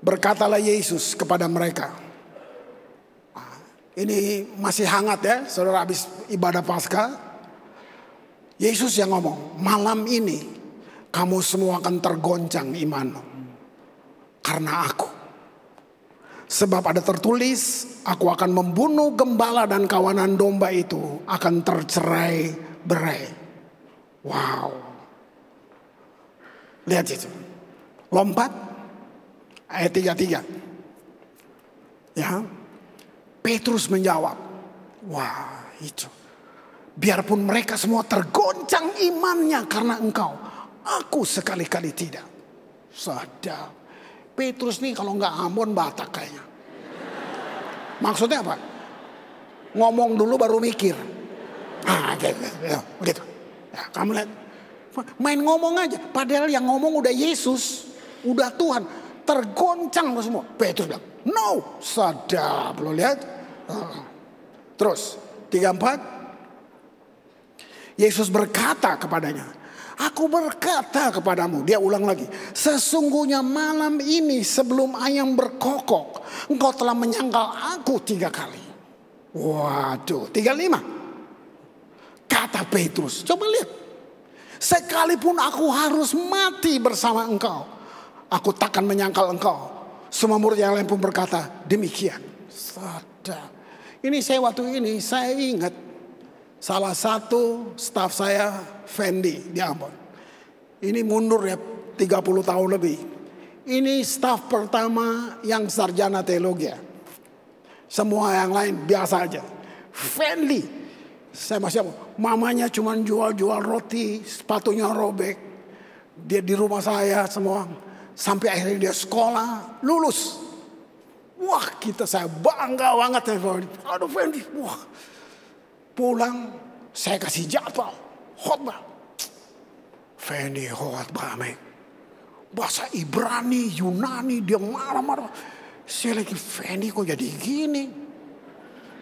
Berkatalah Yesus kepada mereka. Ini masih hangat ya, saudara, habis ibadah Paskah. Yesus yang ngomong, malam ini kamu semua akan tergoncang imanmu karena aku. Sebab ada tertulis, aku akan membunuh gembala dan kawanan domba itu akan tercerai berai. Wow. Lihat itu. Lompat ayat 33. Ya. Petrus menjawab, wah itu. Biarpun mereka semua tergoncang imannya karena engkau, aku sekali-kali tidak. Sadar. Petrus nih kalau nggak Ambon Batak kayaknya. Maksudnya apa? Ngomong dulu baru mikir. Gitu. Ya, kamu lihat. Main ngomong aja. Padahal yang ngomong udah Yesus. Udah Tuhan. Tergoncang lo semua. Petrus bilang, no. Sadar. Lo lihat. Terus 34. Yesus berkata kepadanya, aku berkata kepadamu. Dia ulang lagi. Sesungguhnya malam ini sebelum ayam berkokok, engkau telah menyangkal aku 3 kali. Waduh. 35. Kata Petrus. Coba lihat. Sekalipun aku harus mati bersama engkau, aku takkan menyangkal engkau. Semua murid yang lain pun berkata demikian. Sadar. Ini waktu ini saya ingat. Salah satu staf saya, Fendi di Ambon. Ini mundur ya 30 tahun lebih. Ini staf pertama yang sarjana teologi. Semua yang lain biasa aja. Fendi. Saya masih mamanya cuma jual-jual roti, sepatunya robek. Dia di rumah saya semua. Sampai akhirnya dia sekolah, lulus. Wah, saya bangga banget. Aduh Fendi, wah. Pulang, saya kasih jadwal khotbah. Fendi khotbah, bahasa Ibrani, Yunani, dia marah-marah. Saya lagi, Fendi kok jadi gini?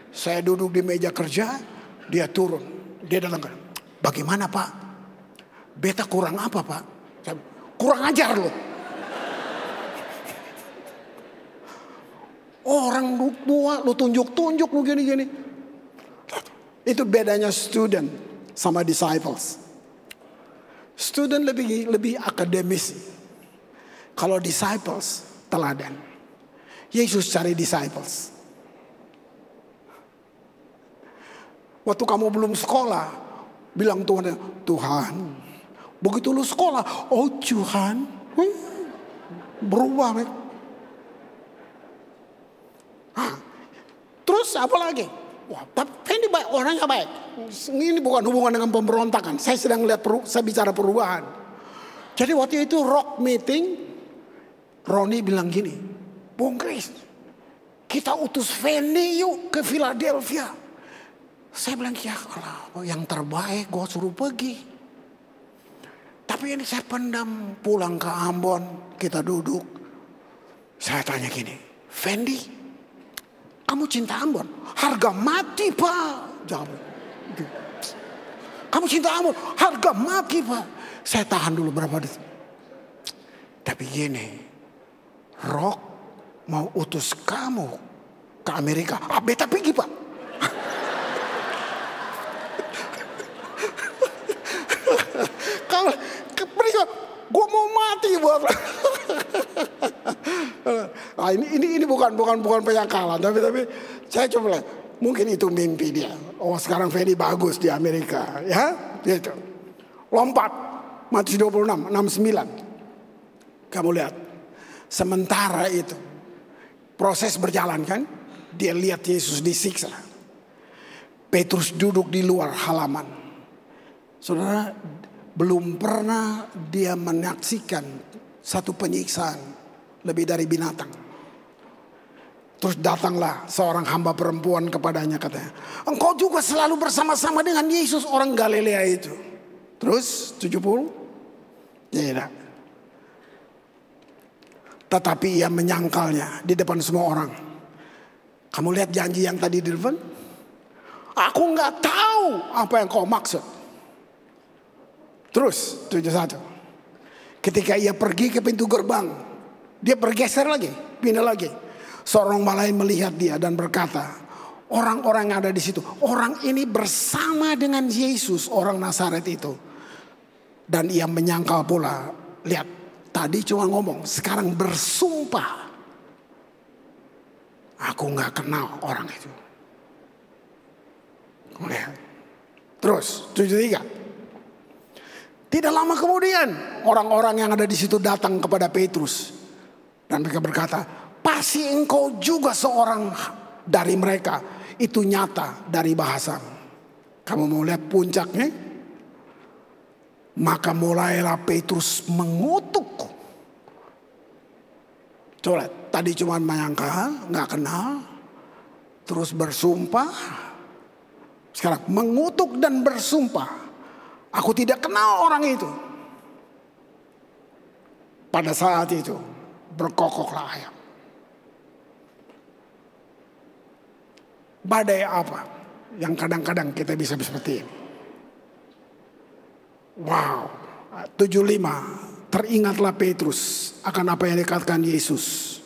Saya duduk di meja kerja, dia turun. Dia datang, bagaimana Pak? Beta kurang apa Pak? Saya, kurang ajar loh. Orang lu tua, lu tunjuk-tunjuk, lu gini-gini. Itu bedanya student sama disciples. Student lebih akademis. Kalau disciples, teladan. Yesus cari disciples. Waktu kamu belum sekolah, bilang Tuhan, begitu lu sekolah, oh Tuhan, berubah. Terus apa lagi? Wah, tapi ini baik, orangnya baik. Ini bukan hubungan dengan pemberontakan. Saya sedang lihat, saya bicara perubahan. Jadi waktu itu rock meeting, Roni bilang gini, Bung Chris, kita utus Fendi yuk ke Philadelphia. Saya bilang, ya kalau yang terbaik gue suruh pergi. Tapi ini saya pendam, pulang ke Ambon, kita duduk. Saya tanya gini, Fendi, kamu cinta Ambon? Harga mati Pak. Jawab. Kamu cinta Ambon? Harga mati Pak. Saya tahan dulu berapa detik. Tapi gini, Rock mau utus kamu ke Amerika. Beta pergi Pak. Kalau pergi, gue mau mati buat. Nah, ini bukan penyangkalan, tapi saya coba lihat, mungkin itu mimpi dia. Oh sekarang Fendi bagus di Amerika, ya, gitu. Lompat, Matius 26, 69. Kamu lihat, sementara itu proses berjalan kan, dia lihat Yesus disiksa. Petrus duduk di luar halaman. Saudara, belum pernah dia menyaksikan satu penyiksaan lebih dari binatang. Terus datanglah seorang hamba perempuan kepadanya, katanya, engkau juga selalu bersama-sama dengan Yesus orang Galilea itu. Terus 70, tidak. Tetapi ia menyangkalnya di depan semua orang. Kamu lihat janji yang tadi di depan? Aku nggak tahu apa yang kau maksud. Terus 71. Ketika ia pergi ke pintu gerbang, dia bergeser lagi, pindah lagi. Seorang malaika melihat dia dan berkata, orang-orang yang ada di situ, orang ini bersama dengan Yesus, orang Nazaret itu. Dan ia menyangkal pula, lihat, tadi cuma ngomong, sekarang bersumpah, aku nggak kenal orang itu. Lihat. Terus 73. Tidak lama kemudian orang-orang yang ada di situ datang kepada Petrus dan mereka berkata, pasti engkau juga seorang dari mereka. Itu nyata dari bahasa. Kamu mau lihat puncaknya? Maka mulailah Petrus mengutuk. Coba tadi cuma menyangka, nggak kenal, terus bersumpah. Sekarang mengutuk dan bersumpah, aku tidak kenal orang itu. Pada saat itu berkokoklah ayam. Badai apa yang kadang-kadang kita bisa seperti ini? Wow, 75. Teringatlah Petrus akan apa yang dikatakan Yesus.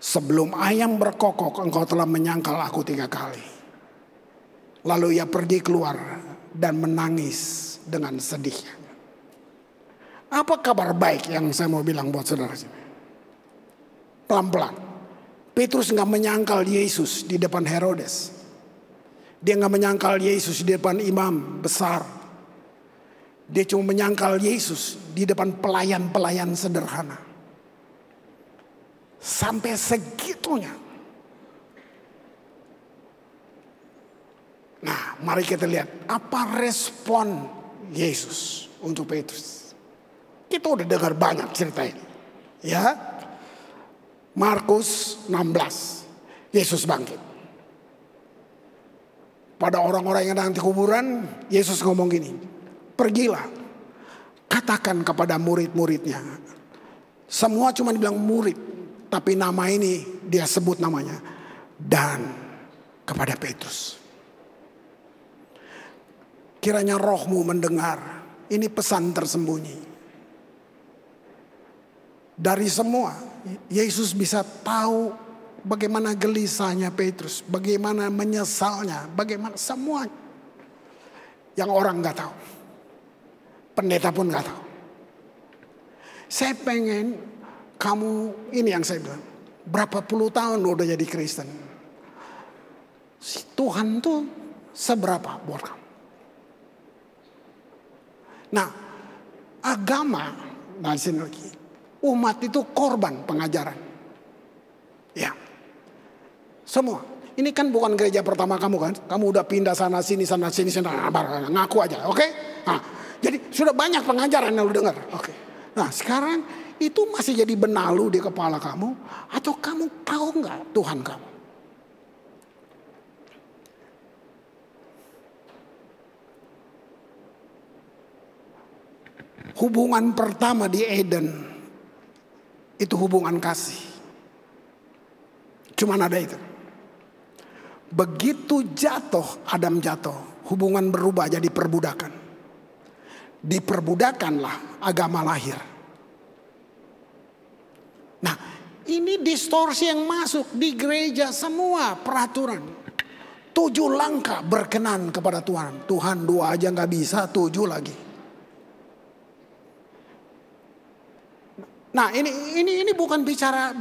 Sebelum ayam berkokok, engkau telah menyangkal aku 3 kali. Lalu ia pergi keluar dan menangis dengan sedih. Apa kabar baik yang saya mau bilang buat saudara sini? Pelan-pelan. Petrus nggak menyangkal Yesus di depan Herodes. Dia nggak menyangkal Yesus di depan imam besar. Dia cuma menyangkal Yesus di depan pelayan-pelayan sederhana. Sampai segitunya. Nah, mari kita lihat apa respon Yesus untuk Petrus. Kita udah dengar banyak cerita ini. Ya. Markus 16. Yesus bangkit. Pada orang-orang yang datang di kuburan, Yesus ngomong gini. Pergilah, katakan kepada murid-muridnya. Semua cuma dibilang murid, tapi nama ini dia sebut namanya. Dan kepada Petrus. Kiranya rohmu mendengar, ini pesan tersembunyi. Dari semua, Yesus bisa tahu bagaimana gelisahnya Petrus, bagaimana menyesalnya, bagaimana semua yang orang nggak tahu. Pendeta pun nggak tahu. Saya pengen kamu, ini yang saya bilang, berapa puluh tahun lo udah jadi Kristen. Tuhan tuh seberapa buat kamu? Nah, agama, nah sini lagi, umat itu korban pengajaran. Ya, semua. Ini kan bukan gereja pertama kamu kan? Kamu udah pindah sana sini, ngaku aja, oke? Nah, jadi sudah banyak pengajaran yang lu dengar, oke? Nah, sekarang itu masih jadi benalu di kepala kamu, atau kamu tahu nggak Tuhan kamu? Hubungan pertama di Eden itu hubungan kasih. Cuman ada itu. Begitu jatuh, Adam jatuh, hubungan berubah jadi perbudakan. Diperbudakanlah agama lahir. Nah, ini distorsi yang masuk di gereja semua peraturan. 7 langkah berkenan kepada Tuhan. Tuhan 2 aja nggak bisa, 7 lagi. Nah, ini bukan bicara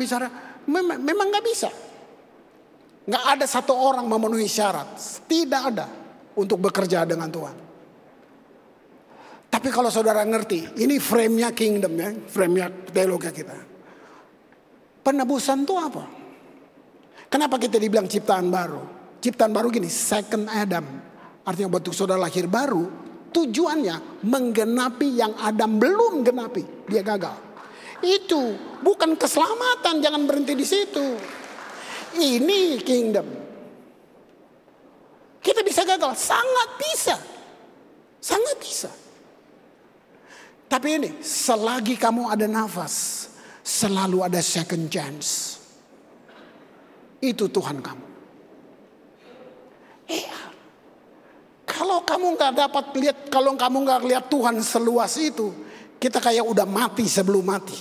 memang nggak bisa. Nggak ada satu orang memenuhi syarat, tidak ada untuk bekerja dengan Tuhan. Tapi kalau saudara ngerti, ini frame-nya kingdom ya, frame-nya teologi kita. Penebusan itu apa? Kenapa kita dibilang ciptaan baru? Ciptaan baru gini, second Adam. Artinya waktu saudara lahir baru, tujuannya menggenapi yang Adam belum genapi. Dia gagal. Itu bukan keselamatan, jangan berhenti di situ. Ini kingdom. Kita bisa gagal, sangat bisa. Sangat bisa. Tapi ini, selagi kamu ada nafas, selalu ada second chance. Itu Tuhan kamu. Kalau kamu nggak dapat lihat, kalau kamu nggak lihat Tuhan seluas itu, Kita kayak udah mati sebelum mati.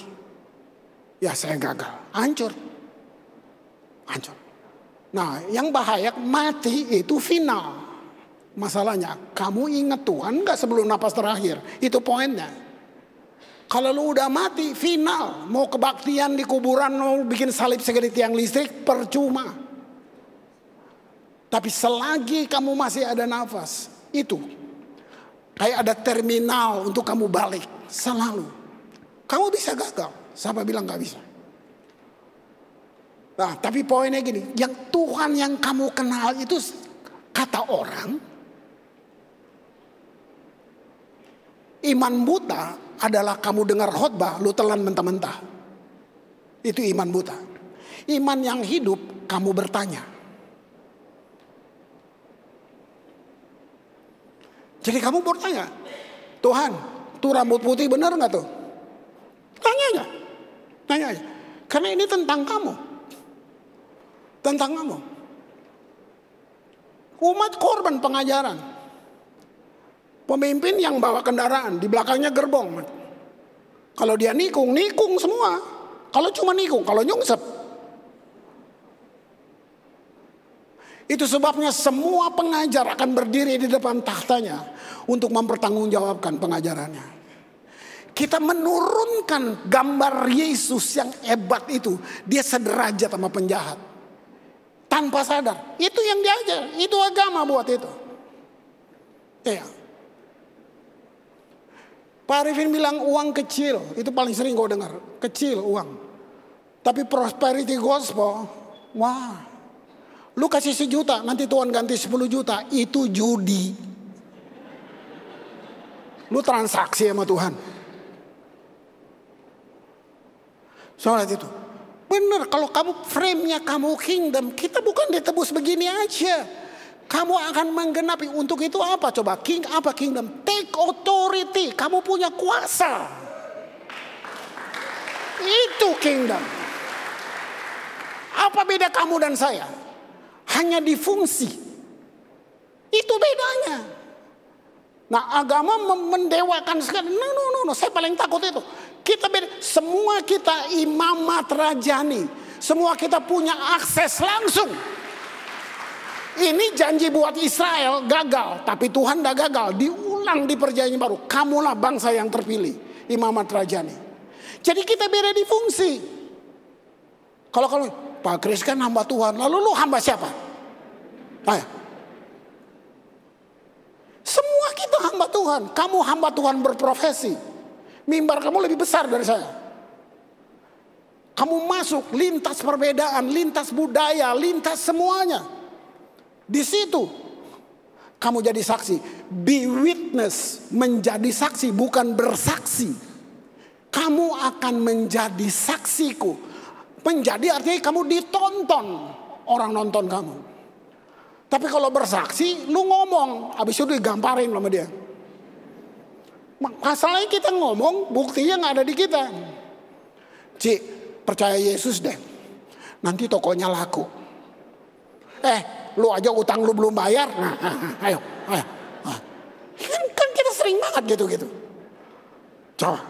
Ya saya gagal, hancur. Hancur. Nah yang bahaya mati itu final. Masalahnya kamu ingat Tuhan gak sebelum napas terakhir? Itu poinnya. Kalau lu udah mati final. Mau kebaktian di kuburan, mau bikin salib segede tiang listrik, percuma. Tapi selagi kamu masih ada nafas, itu kayak ada terminal untuk kamu balik. Selalu. Kamu bisa gagal. Siapa bilang gak bisa? Nah tapi poinnya gini, yang Tuhan yang kamu kenal itu kata orang, iman buta adalah kamu dengar khotbah, lu telan mentah-mentah. Itu iman buta. Iman yang hidup, kamu bertanya. Jadi kamu bertanya, Tuhan, tuh rambut putih benar nggak tuh? Tanya aja, tanya aja. Karena ini tentang kamu. Tentang kamu. Umat korban pengajaran. Pemimpin yang bawa kendaraan, di belakangnya gerbong. Kalau dia nikung, nikung semua. Kalau cuma nikung, kalau nyungsep. Itu sebabnya semua pengajar akan berdiri di depan tahtanya untuk mempertanggungjawabkan pengajarannya. Kita menurunkan gambar Yesus yang hebat itu. Dia sederajat sama penjahat. Tanpa sadar. Itu yang diajar. Itu agama buat itu. Iya. Pak Arifin bilang uang kecil. Itu paling sering kau dengar. Kecil uang. Tapi prosperity gospel. Wah. Lu kasih 1 juta. Nanti Tuhan ganti 10 juta. Itu judi. Lu transaksi sama Tuhan. Soal itu. Benar, kalau kamu frame-nya kamu kingdom, kita bukan ditebus begini aja. Kamu akan menggenapi. Untuk itu apa coba? Apa kingdom? Take authority. Kamu punya kuasa. Itu kingdom. Apa beda kamu dan saya? Hanya di fungsi. Itu bedanya. Nah agama mendewakan sekali. No. Saya paling takut itu. Kita beda, semua kita imamat rajani. Semua kita punya akses langsung. Ini janji buat Israel gagal. Tapi Tuhan dah gagal. Diulang di perjanjian baru. Kamulah bangsa yang terpilih. Imamat rajani. Jadi kita beda di fungsi. Kalau Pak Kris kan hamba Tuhan. Lalu lu hamba siapa? Ayo. Semua kita hamba Tuhan. Kamu hamba Tuhan berprofesi. Mimbar kamu lebih besar dari saya. Kamu masuk lintas perbedaan, lintas budaya, lintas semuanya. Di situ kamu jadi saksi. Be witness, menjadi saksi bukan bersaksi. Kamu akan menjadi saksiku. Menjadi artinya kamu ditonton, orang nonton kamu. Tapi kalau bersaksi, lu ngomong, habis itu digamparin sama dia. Masalahnya kita ngomong, buktinya gak ada di kita. Cik, percaya Yesus deh. Nanti tokonya laku. Lu aja utang lu belum bayar. Ayo. Kan kita sering banget gitu. Coba.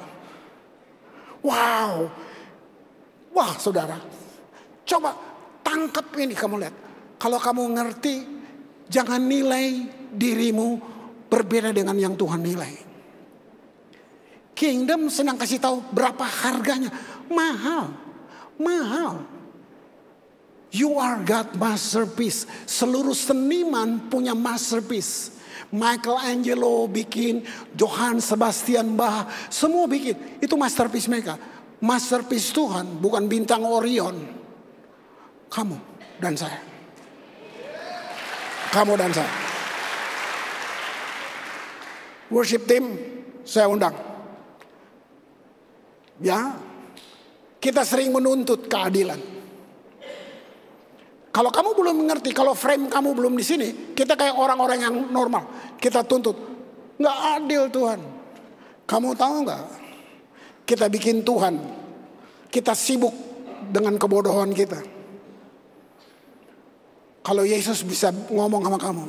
Wow. Wah saudara. Coba tangkap ini kamu lihat. Kalau kamu ngerti, jangan nilai dirimu berbeda dengan yang Tuhan nilai. Kingdom senang kasih tahu berapa harganya. Mahal. You are God masterpiece. Seluruh seniman punya masterpiece. Michelangelo bikin, Johann Sebastian Bach, semua bikin. Itu masterpiece mereka. Masterpiece Tuhan bukan bintang Orion. Kamu dan saya. Kamu dan saya. Worship team saya undang. Ya, kita sering menuntut keadilan. Kalau kamu belum mengerti, kalau frame kamu belum di sini, kita kayak orang-orang yang normal. Kita tuntut, nggak adil Tuhan. Kamu tahu nggak? Kita bikin Tuhan, kita sibuk dengan kebodohan kita. Kalau Yesus bisa ngomong sama kamu,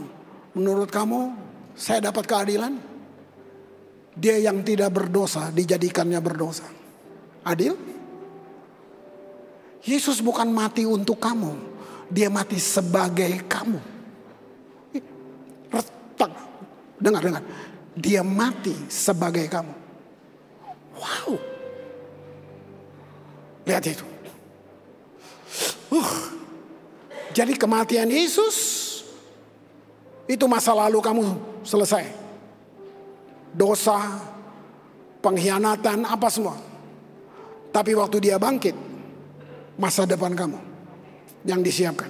menurut kamu saya dapat keadilan? Dia yang tidak berdosa dijadikannya berdosa. Adil? Yesus bukan mati untuk kamu. Dia mati sebagai kamu. Dengar. Dia mati sebagai kamu. Wow. Lihat itu. Jadi kematian Yesus itu masa lalu kamu selesai. Dosa, pengkhianatan, apa semua. Tapi waktu dia bangkit, masa depan kamu yang disiapkan.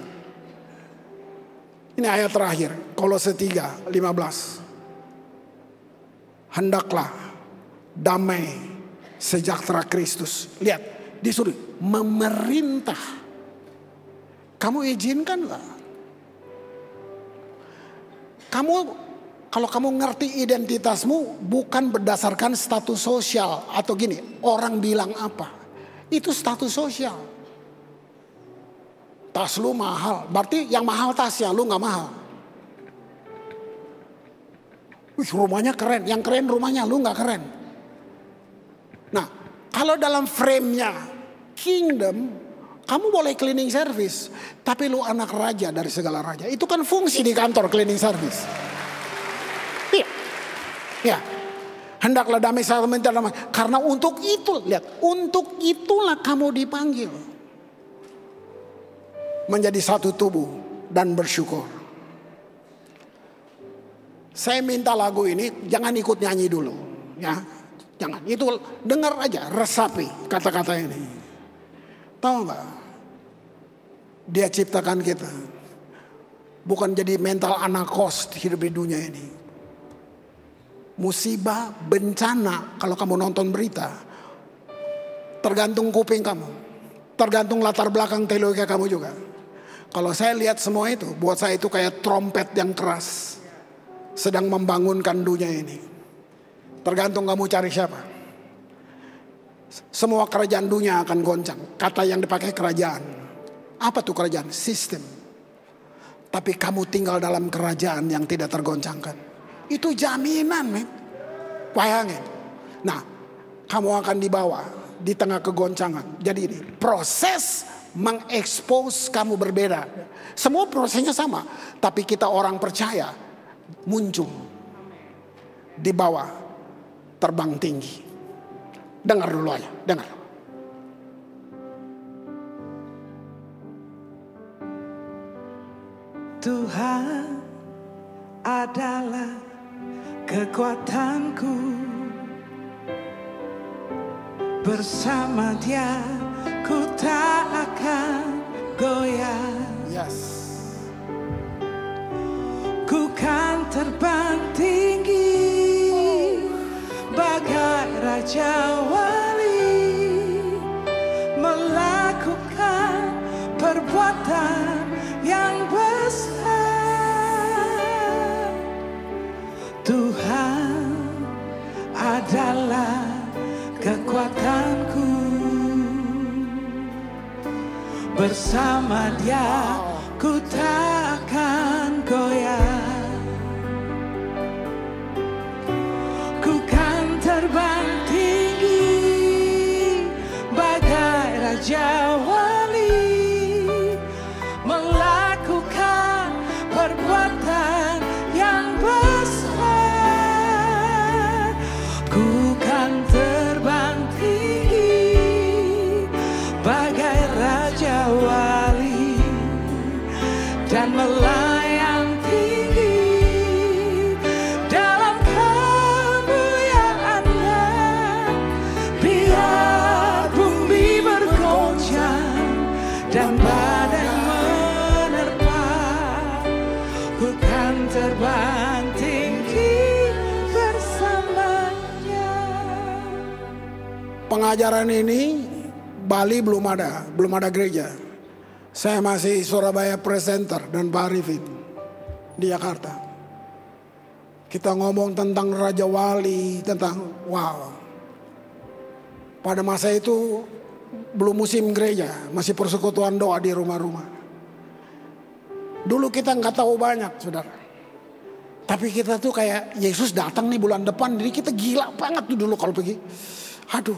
Ini ayat terakhir, Kolose 3:15. Hendaklah damai sejahtera Kristus. Lihat, disuruh memerintah. Kamu izinkanlah. Kalau kamu ngerti identitasmu bukan berdasarkan status sosial atau gini, orang bilang apa. Itu status sosial. Tas lu mahal, berarti yang mahal tasnya, lu gak mahal. Wih, rumahnya keren, yang keren rumahnya, lu gak keren. Nah, kalau dalam frame-nya kingdom, kamu boleh cleaning service, tapi lu anak raja dari segala raja. Itu kan fungsi di kantor cleaning service. Iya. Ya. Hendaklah damai sejahtera damai. Karena untuk itu, lihat, untuk itulah kamu dipanggil. Menjadi satu tubuh dan bersyukur. Saya minta lagu ini jangan ikut nyanyi dulu, ya. Jangan, itu dengar aja, resapi kata-kata ini. Tahu nggak? Dia ciptakan kita bukan jadi mental anak kos hidup di dunia ini. Musibah, bencana, kalau kamu nonton berita, tergantung kuping kamu, tergantung latar belakang teologi kamu juga. Kalau saya lihat semua itu, buat saya itu kayak trompet yang keras sedang membangunkan dunia ini. Tergantung kamu cari siapa. Semua kerajaan dunia akan goncang. Kata yang dipakai kerajaan. Apa tuh kerajaan? Sistem. Tapi kamu tinggal dalam kerajaan yang tidak tergoncangkan. Itu jaminan, men. Bayangin. Nah, kamu akan dibawa di tengah kegoncangan. Jadi ini proses mengekspos kamu berbeda. Semua prosesnya sama. Tapi kita orang percaya muncul di bawah terbang tinggi. Dengar dulu aja, dengar. Tuhan adalah kekuatanku, bersama Dia ku tak akan goyah. Yes. Ku kan terbang tinggi bagai raja wali, melakukan perbuatan yang besar. Tuhan adalah kekuatanku, bersama Dia ku tak akan goyah. Ku kan terbang tinggi bagai raja wali, melakukan perbuatan yang besar. Ku kan terbang tinggi bagai raja wali dan melayan tinggi dalam kemuliaan-Nya. Biar bumi bergoncang dan badai menerpa, ku kan terbang tinggi bersamanya. Pengajaran ini Bali belum ada gereja. Saya masih Surabaya Presenter dan Pak Arifin di Jakarta. Kita ngomong tentang Raja Wali, tentang wow. Pada masa itu belum musim gereja, masih persekutuan doa di rumah-rumah. Dulu kita nggak tahu banyak, saudara. Tapi kita tuh kayak Yesus datang nih bulan depan, jadi kita gila banget tuh dulu kalau pergi. Aduh,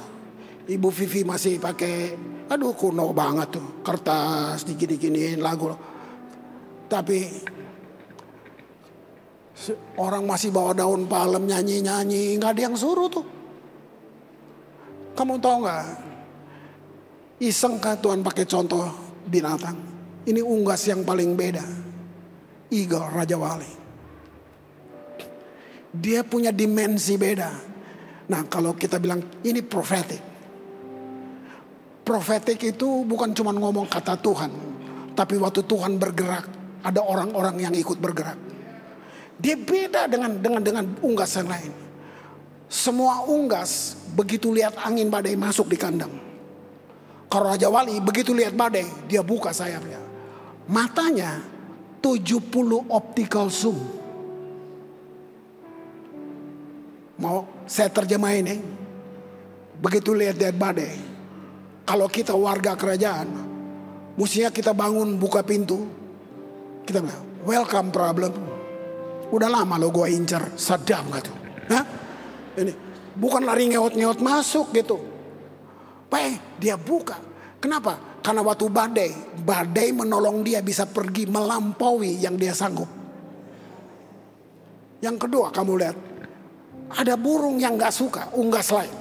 Ibu Vivi masih pakai, aduh kuno banget tuh, kertas digini-giniin lagu. Tapi orang masih bawa daun palem nyanyi-nyanyi, nggak ada yang suruh tuh. Kamu tahu nggak? Isengkah Tuhan pakai contoh binatang? Ini unggas yang paling beda, eagle, Raja Wali. Dia punya dimensi beda. Nah, kalau kita bilang ini prophetic. Prophetic itu bukan cuma ngomong kata Tuhan, tapi waktu Tuhan bergerak, ada orang-orang yang ikut bergerak. Dia beda dengan unggas yang lain. Semua unggas begitu lihat angin badai masuk di kandang. Kalau Raja Wali begitu lihat badai, dia buka sayapnya. Matanya 70 optical zoom. Mau saya terjemahin nih. Begitu lihat badai. Kalau kita warga kerajaan, mestinya kita bangun buka pintu. Kita bilang, welcome problem. Udah lama lo gue incer, sadam gak tuh. Hah? Ini bukan lari ngeot-ngeot masuk gitu. Dia buka. Kenapa? Karena waktu badai menolong dia bisa pergi melampaui yang dia sanggup. Yang kedua, kamu lihat, ada burung yang gak suka unggas lain.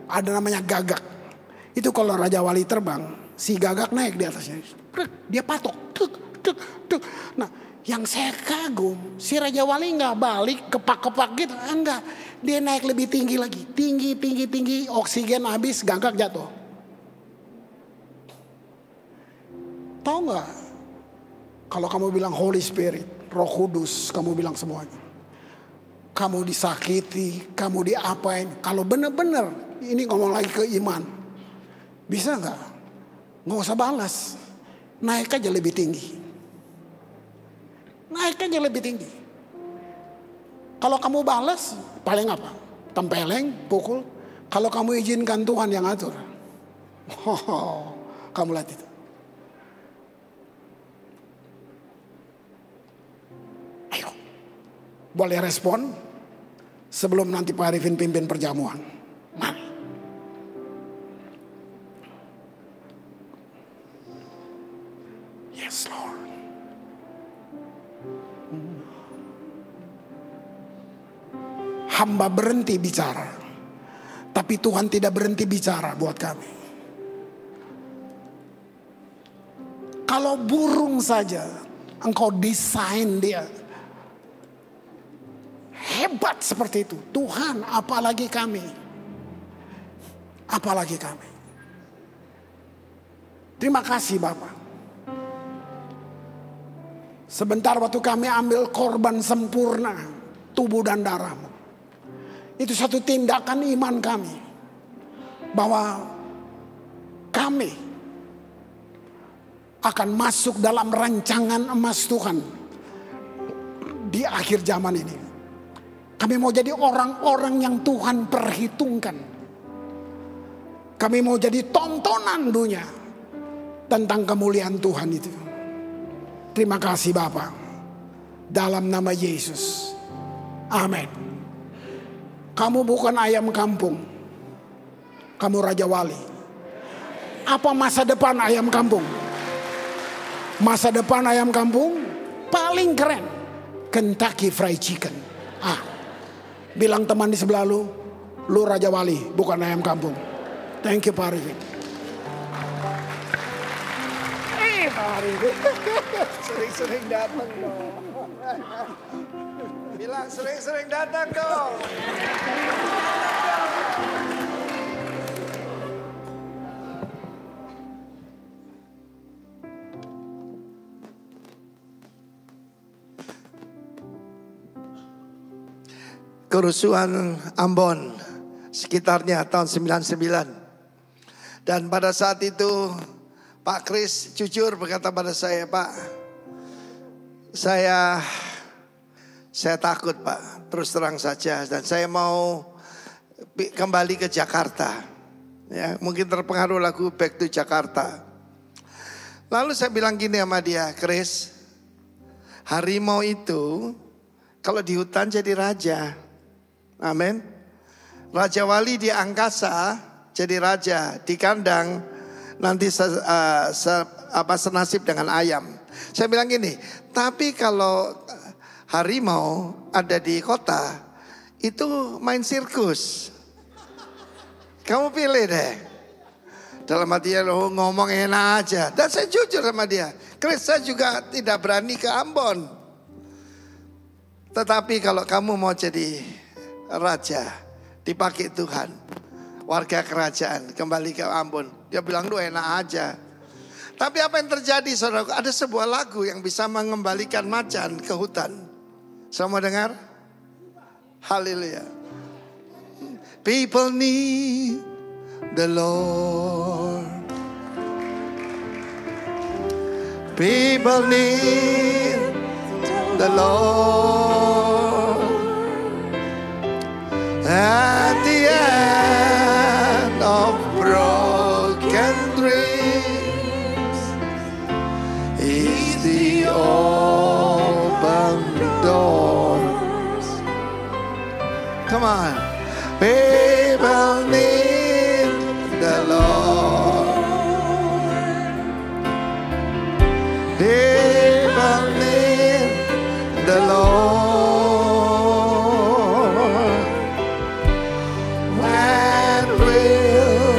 Ada namanya gagak. Itu kalau Raja Wali terbang, si gagak naik di atasnya. Dia patok. Nah, yang saya kagum, si Raja Wali gak balik kepak-kepak gitu. Enggak, dia naik lebih tinggi lagi. Tinggi. Oksigen habis, gagak jatuh. Tahu gak? Kalau kamu bilang Holy Spirit, Roh Kudus, kamu bilang semuanya. Kamu disakiti, kamu diapain. Kalau benar-benar, ini ngomong lagi ke iman. Bisa gak? Gak usah balas. Naik aja lebih tinggi. Naik aja lebih tinggi. Kalau kamu balas, paling apa? Tempeleng, pukul. Kalau kamu izinkan Tuhan yang atur. Kamu lihat itu. Ayo. Boleh respon? Sebelum nanti Pak Arifin pimpin perjamuan. Mari. Yes, Lord. Hamba berhenti bicara, tapi Tuhan tidak berhenti bicara buat kami. Kalau burung saja engkau desain dia hebat seperti itu, Tuhan apalagi kami. Apalagi kami. Terima kasih Bapak. Sebentar waktu kami ambil korban sempurna, tubuh dan darah-Mu. Itu satu tindakan iman kami. Bahwa kami akan masuk dalam rancangan emas Tuhan di akhir zaman ini. Kami mau jadi orang-orang yang Tuhan perhitungkan. Kami mau jadi tontonan dunia tentang kemuliaan Tuhan itu. Terima kasih Bapa. Dalam nama Yesus. Amin. Kamu bukan ayam kampung. Kamu Raja Wali. Apa masa depan ayam kampung? Masa depan ayam kampung paling keren Kentucky Fried Chicken. Bilang teman di sebelah lu Raja Wali, bukan ayam kampung. Thank you Pak Arifin. Pak Arifin. Sering-sering datang dong. Bilang sering-sering datang dong. Kerusuhan Ambon sekitarnya tahun 99. Dan pada saat itu Pak Kris jujur berkata pada saya, Pak, saya takut Pak, terus terang saja, dan saya mau kembali ke Jakarta. Ya, mungkin terpengaruh lagu Back to Jakarta. Lalu saya bilang gini sama dia, Kris, Harimau itu kalau di hutan jadi raja. Amin. Raja wali di angkasa jadi raja. Di kandang nanti senasib dengan ayam. Saya bilang gini, tapi kalau harimau ada di kota, itu main sirkus. Kamu pilih deh. Dalam hati dia ngomong enak aja. Dan saya jujur sama dia. Chris, saya juga tidak berani ke Ambon. Tetapi kalau kamu mau jadi raja, dipakai Tuhan, warga kerajaan, kembali ke Ambon. Dia bilang, lu enak aja. Tapi apa yang terjadi saudara? Ada sebuah lagu yang bisa mengembalikan macan ke hutan. Semua dengar? Haleluya. People need the Lord. People need the Lord. At the end of broken dreams is the open doors. Come on. People need the Lord. People need the Lord. When will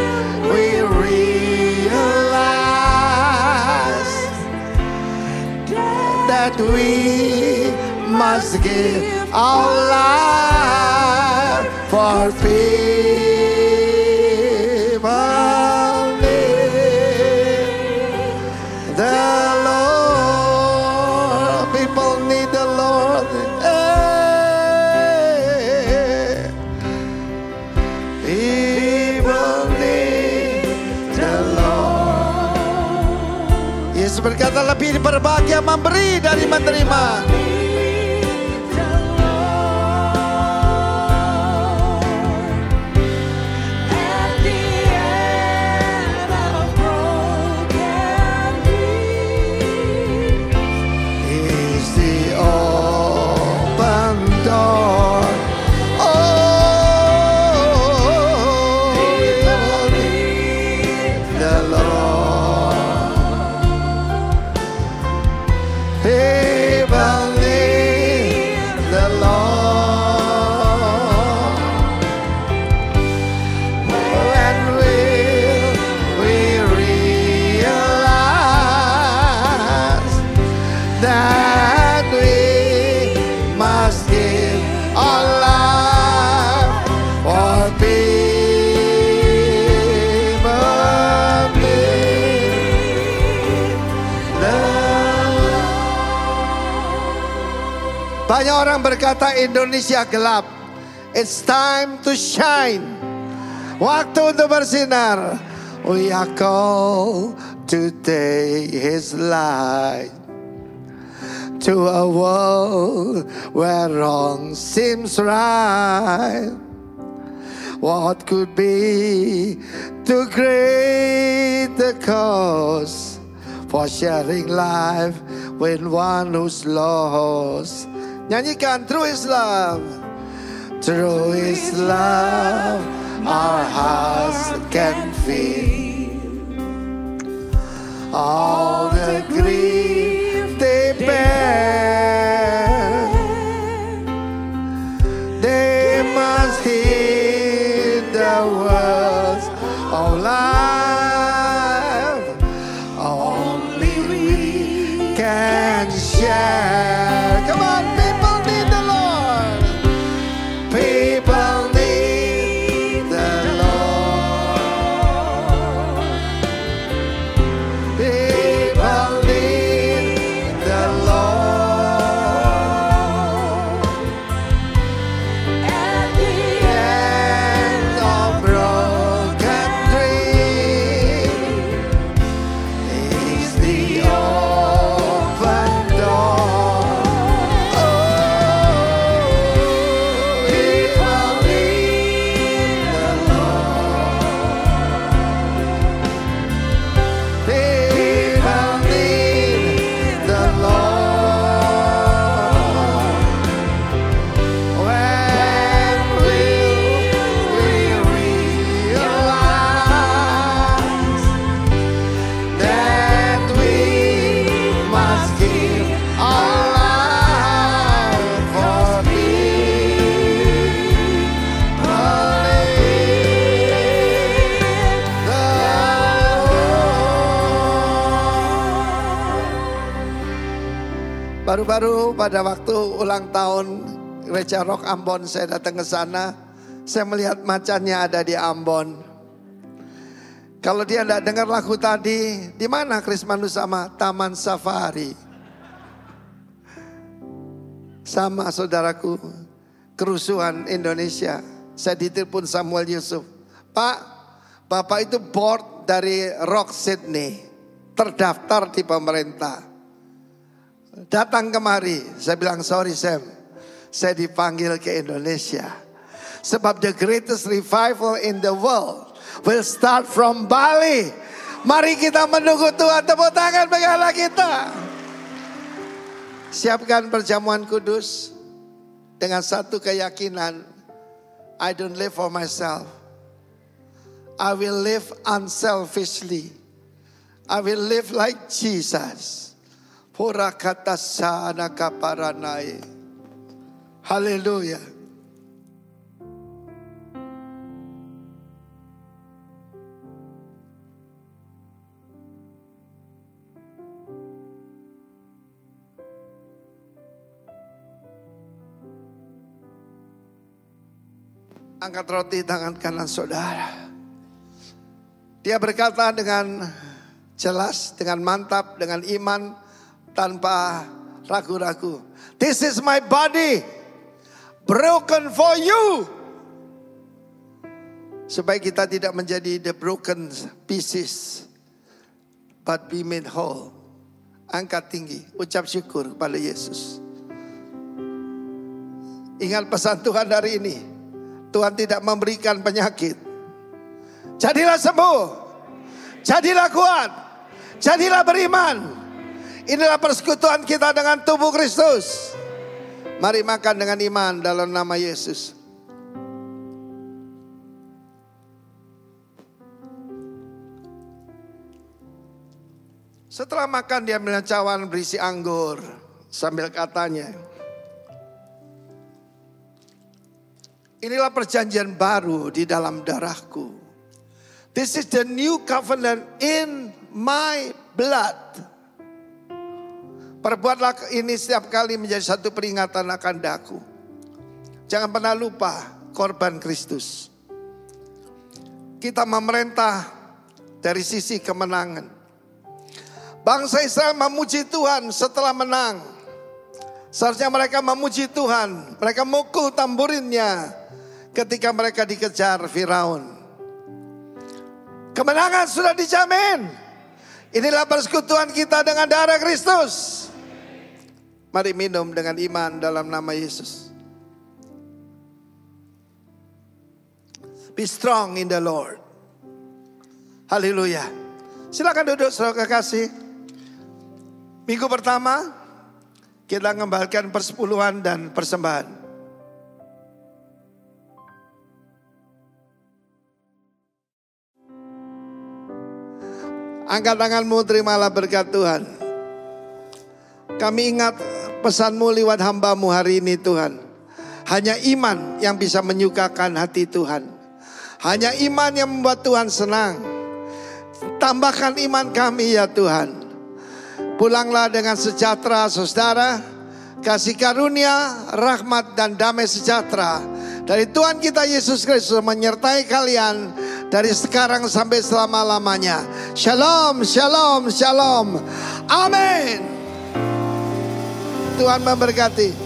we realize that we must give our life for people need the Lord. People need the Lord. Hey. People need the Lord. Yesus berkata, lebih berbahagia memberi dari menerima. Banyak orang berkata Indonesia gelap. It's time to shine. Waktu untuk bersinar. We are called to take His light to a world where wrong seems right. What could be too great the cause for sharing life with one who's lost? Nyanyikan, through His love, through His love, our hearts can feel all the grief they bear. They must hear the words of life. Only we can share. Come on, people need the Lord. People need the Lord. People Baru-baru pada waktu ulang tahun Gereja Rock Ambon, saya datang ke sana. Saya melihat macannya ada di Ambon. Kalau dia tidak dengar lagu tadi, di mana Kris Manu sama Taman Safari? Sama saudaraku, kerusuhan Indonesia. Saya ditelepon Samuel Yusuf. Pak, Bapak itu board dari Rock Sydney, terdaftar di pemerintah. Datang kemari. Saya bilang, sorry Sam, saya dipanggil ke Indonesia. Sebab the greatest revival in the world will start from Bali. Mari kita menunggu Tuhan. Tepuk tangan bagi Allah kita. Siapkan perjamuan kudus dengan satu keyakinan. I don't live for myself. I will live unselfishly. I will live like Jesus. Pura kata sana kaparanai. Haleluya. Angkat roti tangan kanan saudara. Dia berkata dengan jelas, dengan mantap, dengan iman, tanpa ragu-ragu. This is my body, broken for you. Supaya kita tidak menjadi the broken pieces, but be made whole. Angkat tinggi, ucap syukur kepada Yesus. Ingat pesan Tuhan hari ini. Tuhan tidak memberikan penyakit. Jadilah sembuh, jadilah kuat, jadilah beriman. Inilah persekutuan kita dengan tubuh Kristus. Mari makan dengan iman dalam nama Yesus. Setelah makan dia ambil cawan berisi anggur sambil katanya, inilah perjanjian baru di dalam darahku. This is the new covenant in my blood. Perbuatlah ini setiap kali menjadi satu peringatan akan daku. Jangan pernah lupa korban Kristus. Kita memerintah dari sisi kemenangan. Bangsa Israel memuji Tuhan setelah menang. Seharusnya mereka memuji Tuhan. Mereka mukul tamburinnya ketika mereka dikejar Firaun. Kemenangan sudah dijamin. Inilah persekutuan kita dengan darah Kristus. Mari minum dengan iman dalam nama Yesus. Be strong in the Lord. Haleluya. Silakan duduk saudara kekasih. Minggu pertama kita mengembalikan persepuluhan dan persembahan. Angkat tanganmu, terimalah berkat Tuhan. Kami ingat pesanmu lewat hambamu hari ini Tuhan. Hanya iman yang bisa menyukakan hati Tuhan. Hanya iman yang membuat Tuhan senang. Tambahkan iman kami ya Tuhan. Pulanglah dengan sejahtera saudara. Kasih karunia, rahmat dan damai sejahtera dari Tuhan kita Yesus Kristus menyertai kalian dari sekarang sampai selama-lamanya. Shalom, shalom, shalom. Amin. Tuhan memberkati.